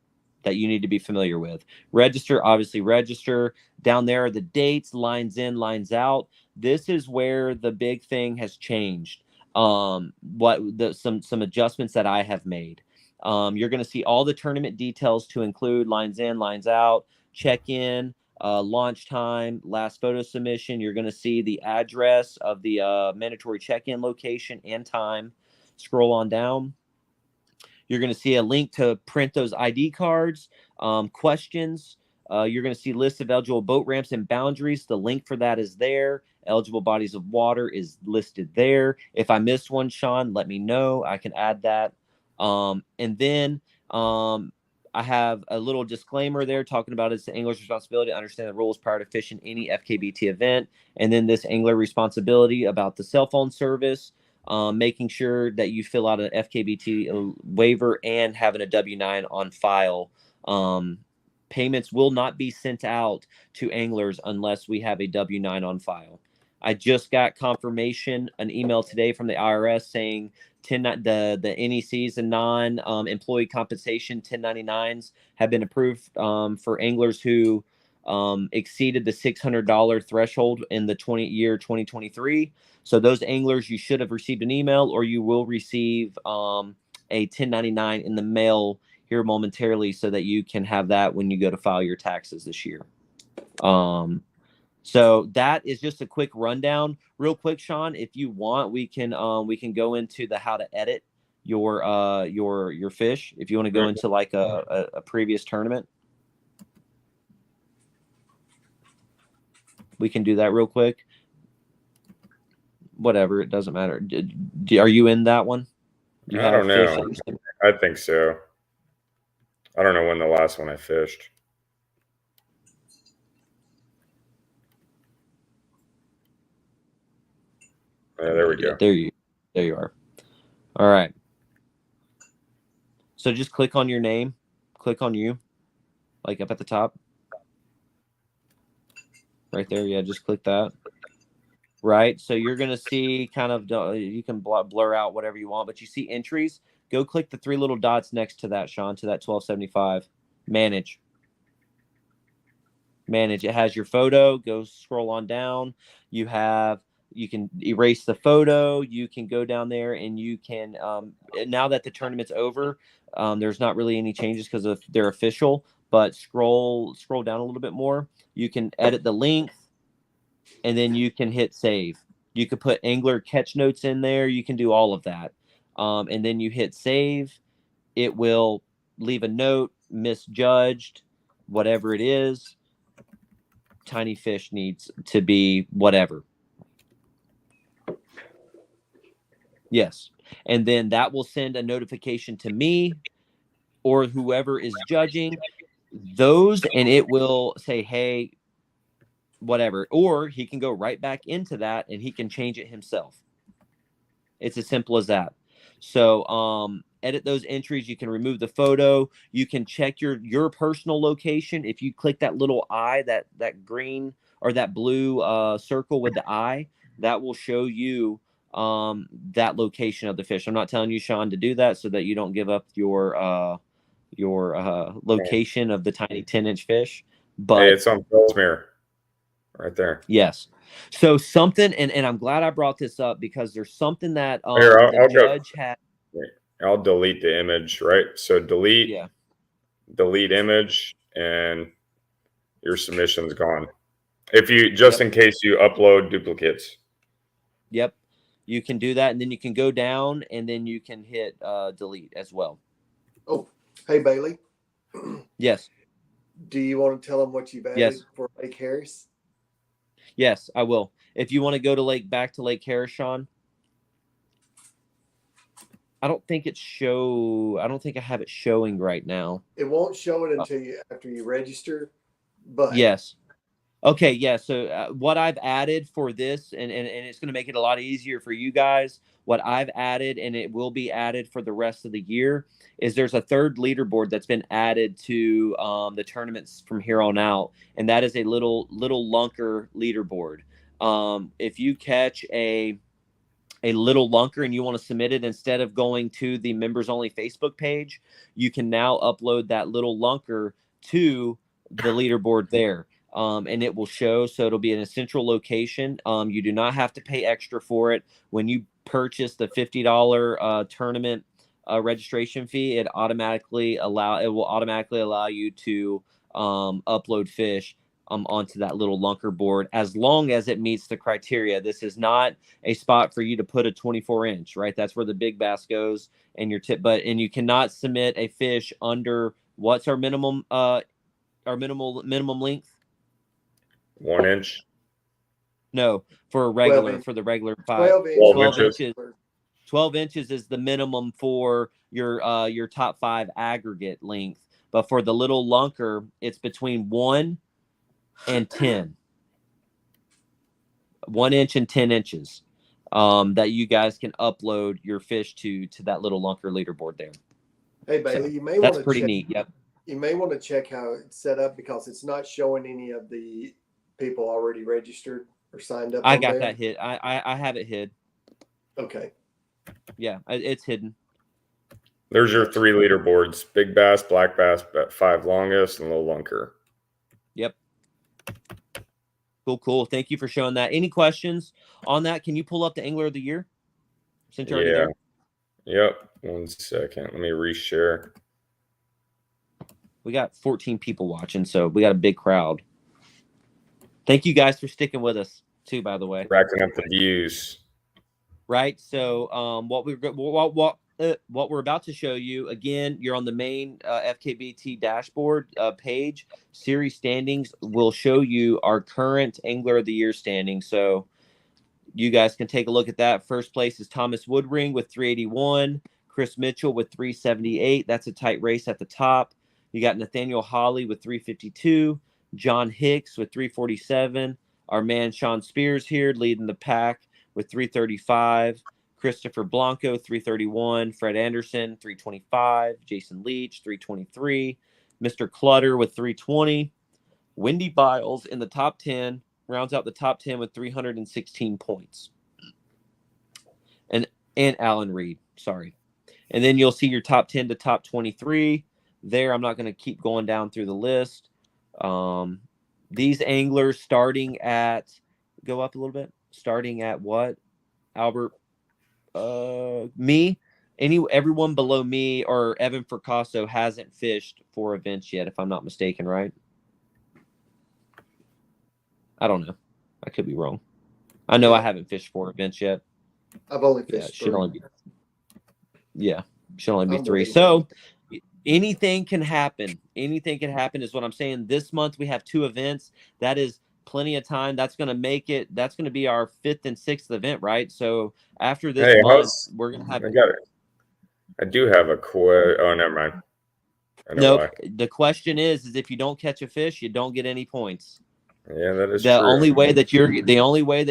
that you need to be familiar with. Register, obviously register. Down there are the dates, lines in, lines out. This is where the big thing has changed. Some adjustments that I have made. You're going to see all the tournament details to include lines in, lines out, check-in, launch time, last photo submission. You're going to see the address of the mandatory check-in location and time. Scroll on down. You're going to see a link to print those ID cards, questions. You're going to see lists of eligible boat ramps and boundaries. The link for that is there. Eligible bodies of water is listed there. If I missed one, Sean, let me know. I can add that. And then I have a little disclaimer there talking about it's the angler's responsibility to understand the rules prior to fishing any FKBT event. And then this angler responsibility about the cell phone service. Making sure that you fill out an FKBT waiver and having a W-9 on file. Payments will not be sent out to anglers unless we have a W-9 on file. I just got confirmation, an email today from the IRS saying the NECs and non-employee compensation 1099s have been approved for anglers who exceeded the $600 threshold in the 2023. So those anglers, you should have received an email or you will receive a 1099 in the mail here momentarily so that you can have that when you go to file your taxes this year. So that is just a quick rundown. Real quick, Sean, if you want, we can go into the how to edit your fish. If you want to go into like a previous tournament, we can do that real quick. Whatever, it doesn't matter. Are you in that one? I don't know. I think so. I don't know when the last one I fished. Yeah, there we go. There you are. All right. So just click on your name. Click on you, like up at the top. Right there. Yeah, just click that. Right. So you're going to see kind of, you can blur out whatever you want, but you see entries. Go click the three little dots next to that, Sean, to that 1275. Manage. It has your photo. Go scroll on down. You can erase the photo. You can go down there and you can, now that the tournament's over, there's not really any changes because they're official, but scroll down a little bit more. You can edit the length. And then you can hit save. You could put angler catch notes in there. You can do all of that. And then you hit save. It will leave a note, misjudged, whatever it is. Tiny fish needs to be whatever. Yes. And then that will send a notification to me or whoever is judging those. And it will say, hey, whatever, or he can go right back into that and he can change it himself. It's as simple as that. So edit those entries. You can remove the photo. You can check your personal location. If you click that little eye, that green or that blue circle with the eye, that will show you that location of the fish. I'm not telling you, Sean, to do that so that you don't give up your location of the tiny 10-inch fish. But hey, it's on Fellsmere. Right there. Yes. So something, and I'm glad I brought this up because there's something that Here, the judge had. I'll delete the image, right? So delete image, and your submission's gone. If you, just in case you upload duplicates. Yep. You can do that, and then you can go down, and then you can hit delete as well. Oh, hey, Bailey. Yes. Do you want to tell them what you've added for Lake Harris? Yes, I will. If you want to go to back to Lake Harris, Sean. I don't think I don't think I have it showing right now. It won't show it until after you register. But yes. Okay, yeah. So what I've added for this, and it's going to make it a lot easier for you guys. What I've added, and it will be added for the rest of the year, is there's a third leaderboard that's been added to the tournaments from here on out, and that is a little lunker leaderboard. If you catch a little lunker and you want to submit it, instead of going to the members only Facebook page, you can now upload that little lunker to the leaderboard there. And it will show, so it'll be in a central location. You do not have to pay extra for it. When you purchase the $50 tournament registration fee, it will automatically allow you to upload fish onto that little lunker board, as long as it meets the criteria. This is not a spot for you to put a 24-inch, right? That's where the big bass goes, and your tip. And you cannot submit a fish under, what's our minimum length? 1 inch. No, for the regular 12 inches. 12 inches is the minimum for your top 5 aggregate length. But for the little lunker, it's between 1 and 10. 1 inch and 10 inches that you guys can upload your fish to that little lunker leaderboard there. Hey, Bailey, so you may want to pretty neat. Yep. You may want to check how it's set up, because it's not showing any of the people already registered or signed up. I got that hit. I have it hid. Okay. Yeah, it's hidden. There's your 3 leaderboards: big bass, black bass, 5 longest, and little lunker. Yep. Cool. Thank you for showing that. Any questions on that? Can you pull up the Angler of the Year since you're already there? Yep. 1 second. Let me reshare. We got 14 people watching, so we got a big crowd. Thank you guys for sticking with us too, by the way. Racking up the views. Right. So what we're about to show you, again, you're on the main FKBT dashboard page. Series standings will show you our current Angler of the Year standings. So you guys can take a look at that. First place is Thomas Woodring with 381. Chris Mitchell with 378. That's a tight race at the top. You got Nathaniel Holly with 352. John Hicks with 347. Our man Sean Spears here leading the pack with 335. Christopher Blanco, 331. Fred Anderson, 325. Jason Leach, 323. Mr. Clutter with 320. Wendy Biles in the top 10, rounds out the top 10 with 316 points. And Alan Reed, sorry. And then you'll see your top 10 to top 23 there. I'm not going to keep going down through the list. These anglers starting at, go up a little bit, starting at what? Albert, me, everyone below me or Evan Fracasso hasn't fished 4 events yet, if I'm not mistaken, right? I don't know. I could be wrong. I know I haven't fished 4 events yet. I've only fished 3. Should only be 3. So anything can happen. Anything can happen is what I'm saying. This month we have 2 events. That is plenty of time. That's going to make it. That's going to be our 5th and 6th event, right? So after this month, we're going to have. I do have a question. Oh, never mind. Nope. The question is if you don't catch a fish, you don't get any points. Yeah, that is the true. only way that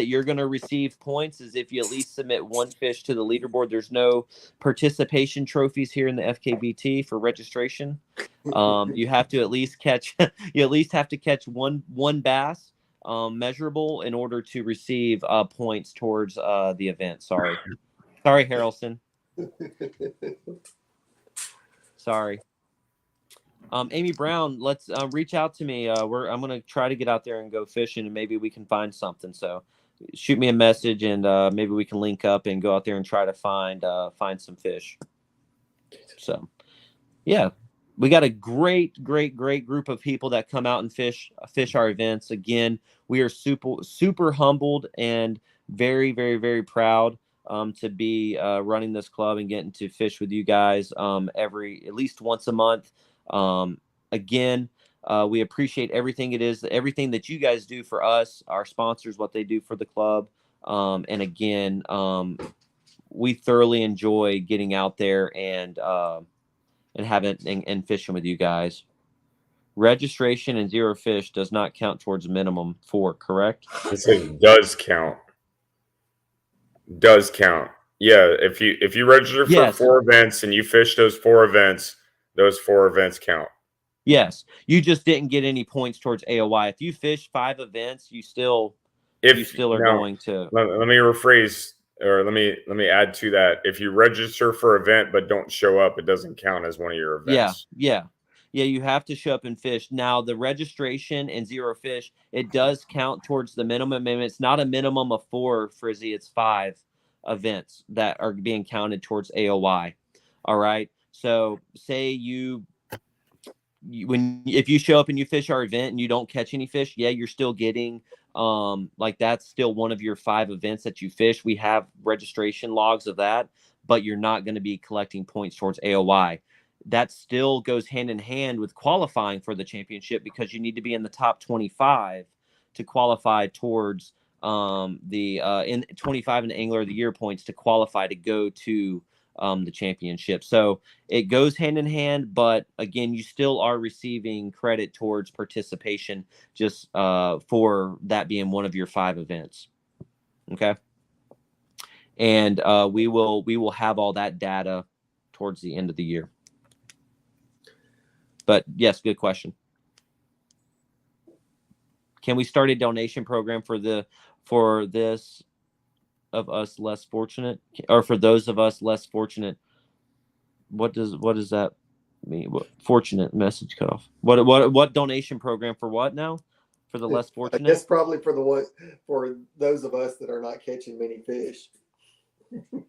you're going to receive points is if you at least submit 1 fish to the leaderboard. There's no participation trophies here in the FKBT for registration. You have to at least catch. You at least have to catch one bass measurable in order to receive points towards the event. Sorry, Harrelson. Sorry. Amy Brown, let's reach out to me. I'm gonna try to get out there and go fishing, and maybe we can find something. So shoot me a message, and maybe we can link up and go out there and try to find some fish. So yeah, we got a great group of people that come out and fish our events. Again, we are super humbled and very proud to be running this club and getting to fish with you guys at least once a month. Again, we appreciate everything that you guys do for us, our sponsors, what they do for the club. And again, we thoroughly enjoy getting out there and having and fishing with you guys. Registration and zero fish does not count towards minimum 4, correct? It says does count. Does count. Yeah, if you register for 4 events and you fish those 4 events count. Yes, you just didn't get any points towards AOY. If you fish 5 events, you still are going to. Let me rephrase, or let me add to that. If you register for an event but don't show up, it doesn't count as one of your events. Yeah. You have to show up and fish. Now, the registration and zero fish, it does count towards the minimum. It's not a minimum of 4, Frizzy. It's 5 events that are being counted towards AOY. All right. So say if you show up and you fish our event and you don't catch any fish, you're still getting that's still one of your 5 events that you fish. We have registration logs of that, but you're not going to be collecting points towards AOY. That still goes hand in hand with qualifying for the championship, because you need to be in the top 25 to qualify towards in 25 in Angler of the Year points to qualify to go to the championship. So it goes hand in hand, but again, you still are receiving credit towards participation just for that being one of your 5 events. Okay. And we will have all that data towards the end of the year. But yes, good question. Can we start a donation program for this of us less fortunate, or for those of us less fortunate? What does that mean? What fortunate message cut off? What donation program for what now? For the less fortunate? I guess probably for those of us that are not catching many fish.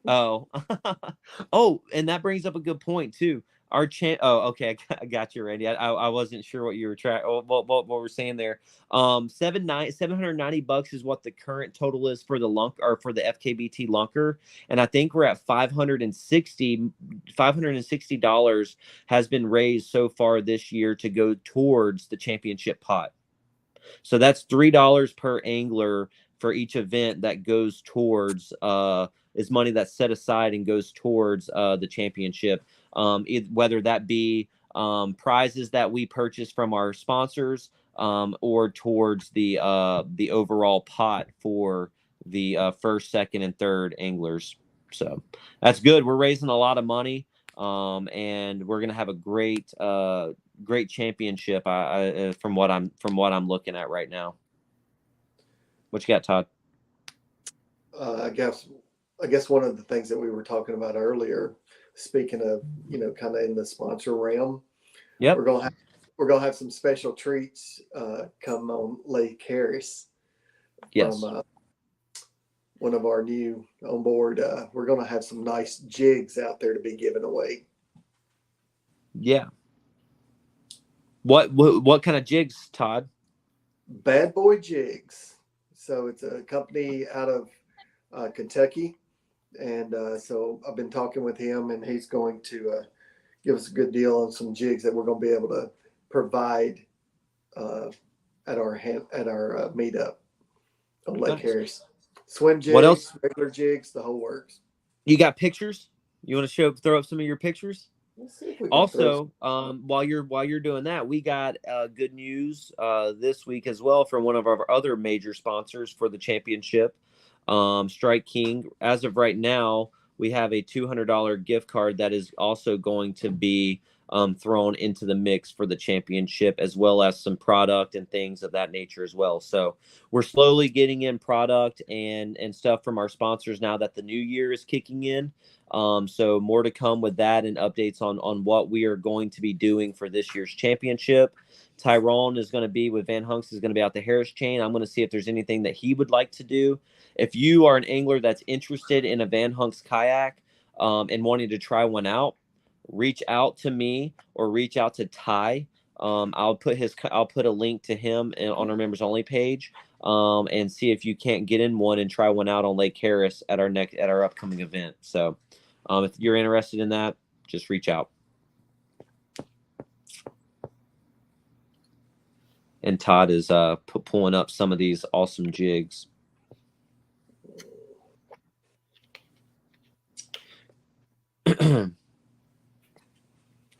Oh, and that brings up a good point too. Okay, I got you, Randy. I wasn't sure what you were what we're saying there. $790 is what the current total is for the or for the FKBT lunker, and I think we're at $560 has been raised so far this year to go towards the championship pot. So that's $3 per angler for each event that goes towards is money that's set aside and goes towards the championship. Whether that be prizes that we purchase from our sponsors or towards the overall pot for the first, second, and third anglers. So that's good. We're raising a lot of money, and we're gonna have a great championship. From what I'm looking at right now. What you got, Todd? I guess one of the things that we were talking about earlier, speaking of, kind of in the sponsor realm, we're gonna have some special treats come on Lake Harris. Yes. From one of our new on board. We're gonna have some nice jigs out there to be given away. Yeah. What kind of jigs, Todd? Bad Boy Jigs. So it's a company out of Kentucky. And so I've been talking with him, and he's going to give us a good deal on some jigs that we're going to be able to provide at our meetup on Lake Harris. Swim jigs, what else? Regular jigs, the whole works. You got pictures? You want to throw up some of your pictures? Also, while you're doing that, we got good news this week as well from one of our other major sponsors for the championship, Strike King. As of right now, we have a $200 gift card that is also going to be thrown into the mix for the championship, as well as some product and things of that nature as well. So we're slowly getting in product and stuff from our sponsors now that the new year is kicking in. So more to come with that and updates on what we are going to be doing for this year's championship. Tyrone is going to be with Van Hunks, is going to be out the Harris chain. I'm going to see if there's anything that he would like to do. If you are an angler that's interested in a Van Hunks kayak and wanting to try one out, reach out to me or reach out to Ty. I'll put a link to him on our members only page and see if you can't get in one and try one out on Lake Harris at our upcoming event. So if you're interested in that, just reach out. And Todd is pulling up some of these awesome jigs.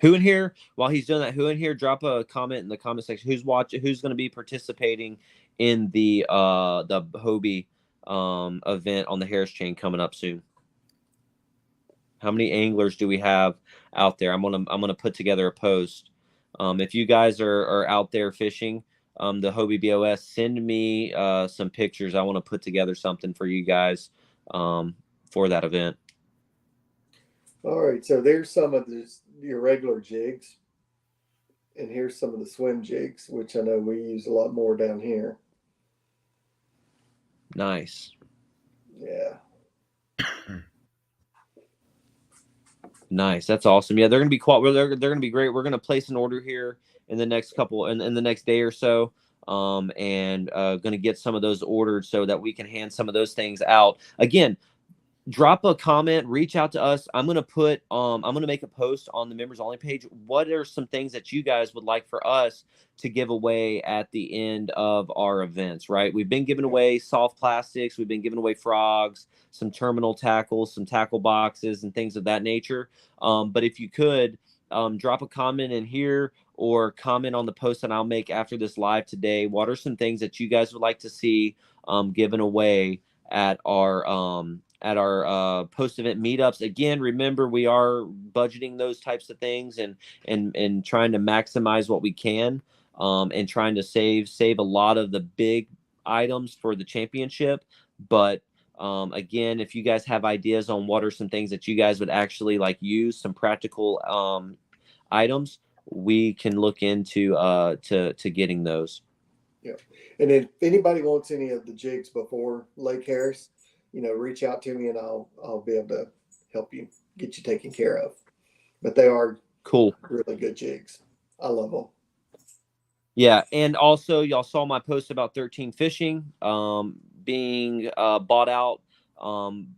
Who in here, while he's doing that, who in here, drop a comment in the comment section. Who's going to be participating in the Hobie event on the Harris chain coming up soon? How many anglers do we have out there? I'm gonna put together a post. If you guys are out there fishing the Hobie BOS, send me some pictures. I want to put together something for you guys for that event. All right, so there's some of your regular jigs, and here's some of the swim jigs, which I know we use a lot more down here. Nice. Yeah. Nice. That's awesome. Yeah, they're gonna be they're gonna be great. We're gonna place an order here in the next in the next day or so. And gonna get some of those ordered so that we can hand some of those things out. Again, drop a comment, reach out to us. I'm gonna make a post on the members only page. What are some things that you guys would like for us to give away at the end of our events? Right, we've been giving away soft plastics, we've been giving away frogs, some terminal tackles, some tackle boxes, and things of that nature. But if you could drop a comment in here or comment on the post that I'll make after this live today, what are some things that you guys would like to see given away at our post-event meetups? Again, remember, we are budgeting those types of things and trying to maximize what we can, and trying to save a lot of the big items for the championship. But again, if you guys have ideas on what are some things that you guys would actually like use, some practical items, we can look into to getting those. Yeah. And if anybody wants any of the jigs before Lake Harris, reach out to me and I'll be able to help you get you taken care of. But they are cool, really good jigs. I love them. Yeah, and also y'all saw my post about 13 Fishing being bought out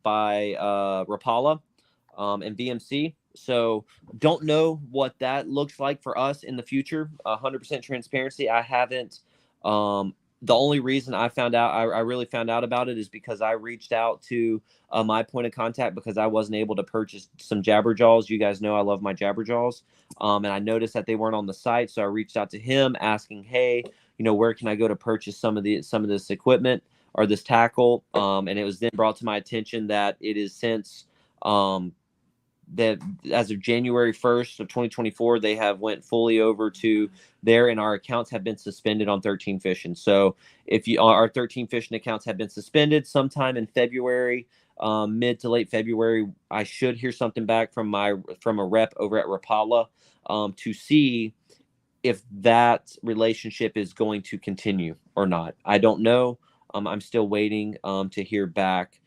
by Rapala and VMC. So don't know what that looks like for us in the future. 100% transparency. I haven't. The only reason I really found out about it is because I reached out to my point of contact because I wasn't able to purchase some Jabberjaws. You guys know I love my Jabberjaws. And I noticed that they weren't on the site. So I reached out to him asking, hey, where can I go to purchase some of this equipment or this tackle? And it was then brought to my attention that it is since that as of January 1st of 2024, they have went fully over to there, and our accounts have been suspended on 13 Fishing. So if our 13 Fishing accounts have been suspended sometime in February, mid to late February, I should hear something back from a rep over at Rapala to see if that relationship is going to continue or not. I don't know. I'm still waiting to hear back.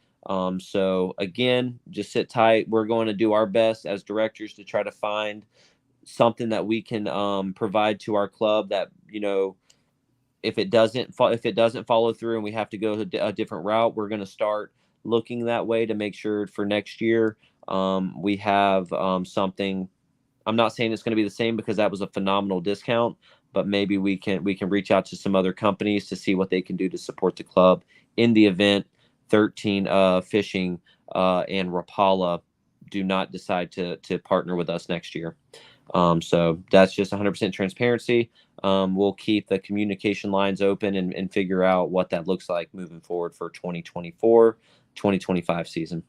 So again, just sit tight. We're going to do our best as directors to try to find something that we can provide to our club that, if it doesn't follow through and we have to go a different route, we're going to start looking that way to make sure for next year we have something. I'm not saying it's going to be the same because that was a phenomenal discount, but maybe we can reach out to some other companies to see what they can do to support the club in the event 13 Fishing and Rapala do not decide to partner with us next year. So that's just 100% transparency. We'll keep the communication lines open and figure out what that looks like moving forward for 2024-2025 season.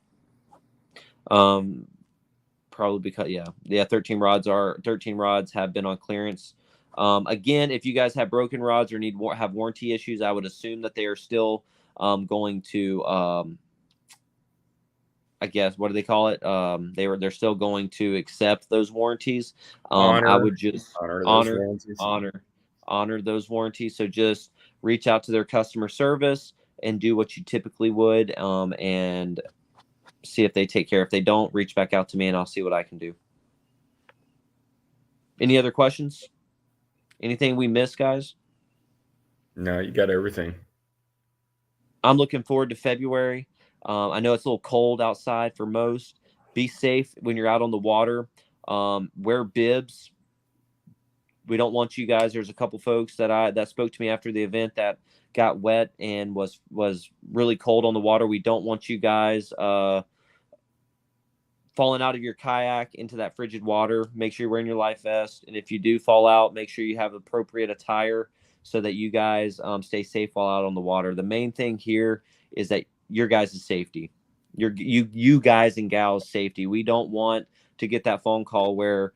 probably because 13 rods have been on clearance. Again, if you guys have broken rods or have warranty issues, I would assume that they are still going to I guess, what do they call it? They're still going to accept those warranties. I would just honor those warranties. So just reach out to their customer service and do what you typically would, and see if they take care. If they don't, reach back out to me and I'll see what I can do. Any other questions? Anything we missed, guys? No, you got everything. I'm looking forward to February. I know it's a little cold outside for most. Be safe when you're out on the water. Wear bibs. We don't want you guys. There's a couple folks that spoke to me after the event that got wet and was really cold on the water. We don't want you guys falling out of your kayak into that frigid water. Make sure you're wearing your life vest. And if you do fall out, make sure you have appropriate attire so that you guys stay safe while out on the water. The main thing here is that your guys' safety, you guys and gals' safety. We don't want to get that phone call where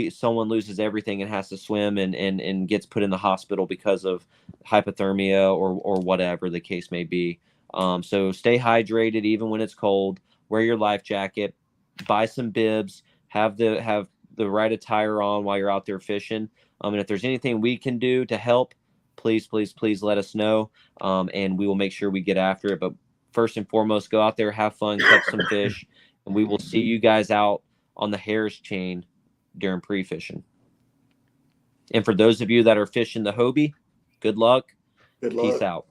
someone loses everything and has to swim and gets put in the hospital because of hypothermia or whatever the case may be. So stay hydrated even when it's cold. Wear your life jacket. Buy some bibs. Have the right attire on while you're out there fishing. And if there's anything we can do to help, please let us know. And we will make sure we get after it. But first and foremost, go out there, have fun, catch some fish, and we will see you guys out on the Harris chain during pre-fishing. And for those of you that are fishing the Hobie, good luck. Good luck. Peace out.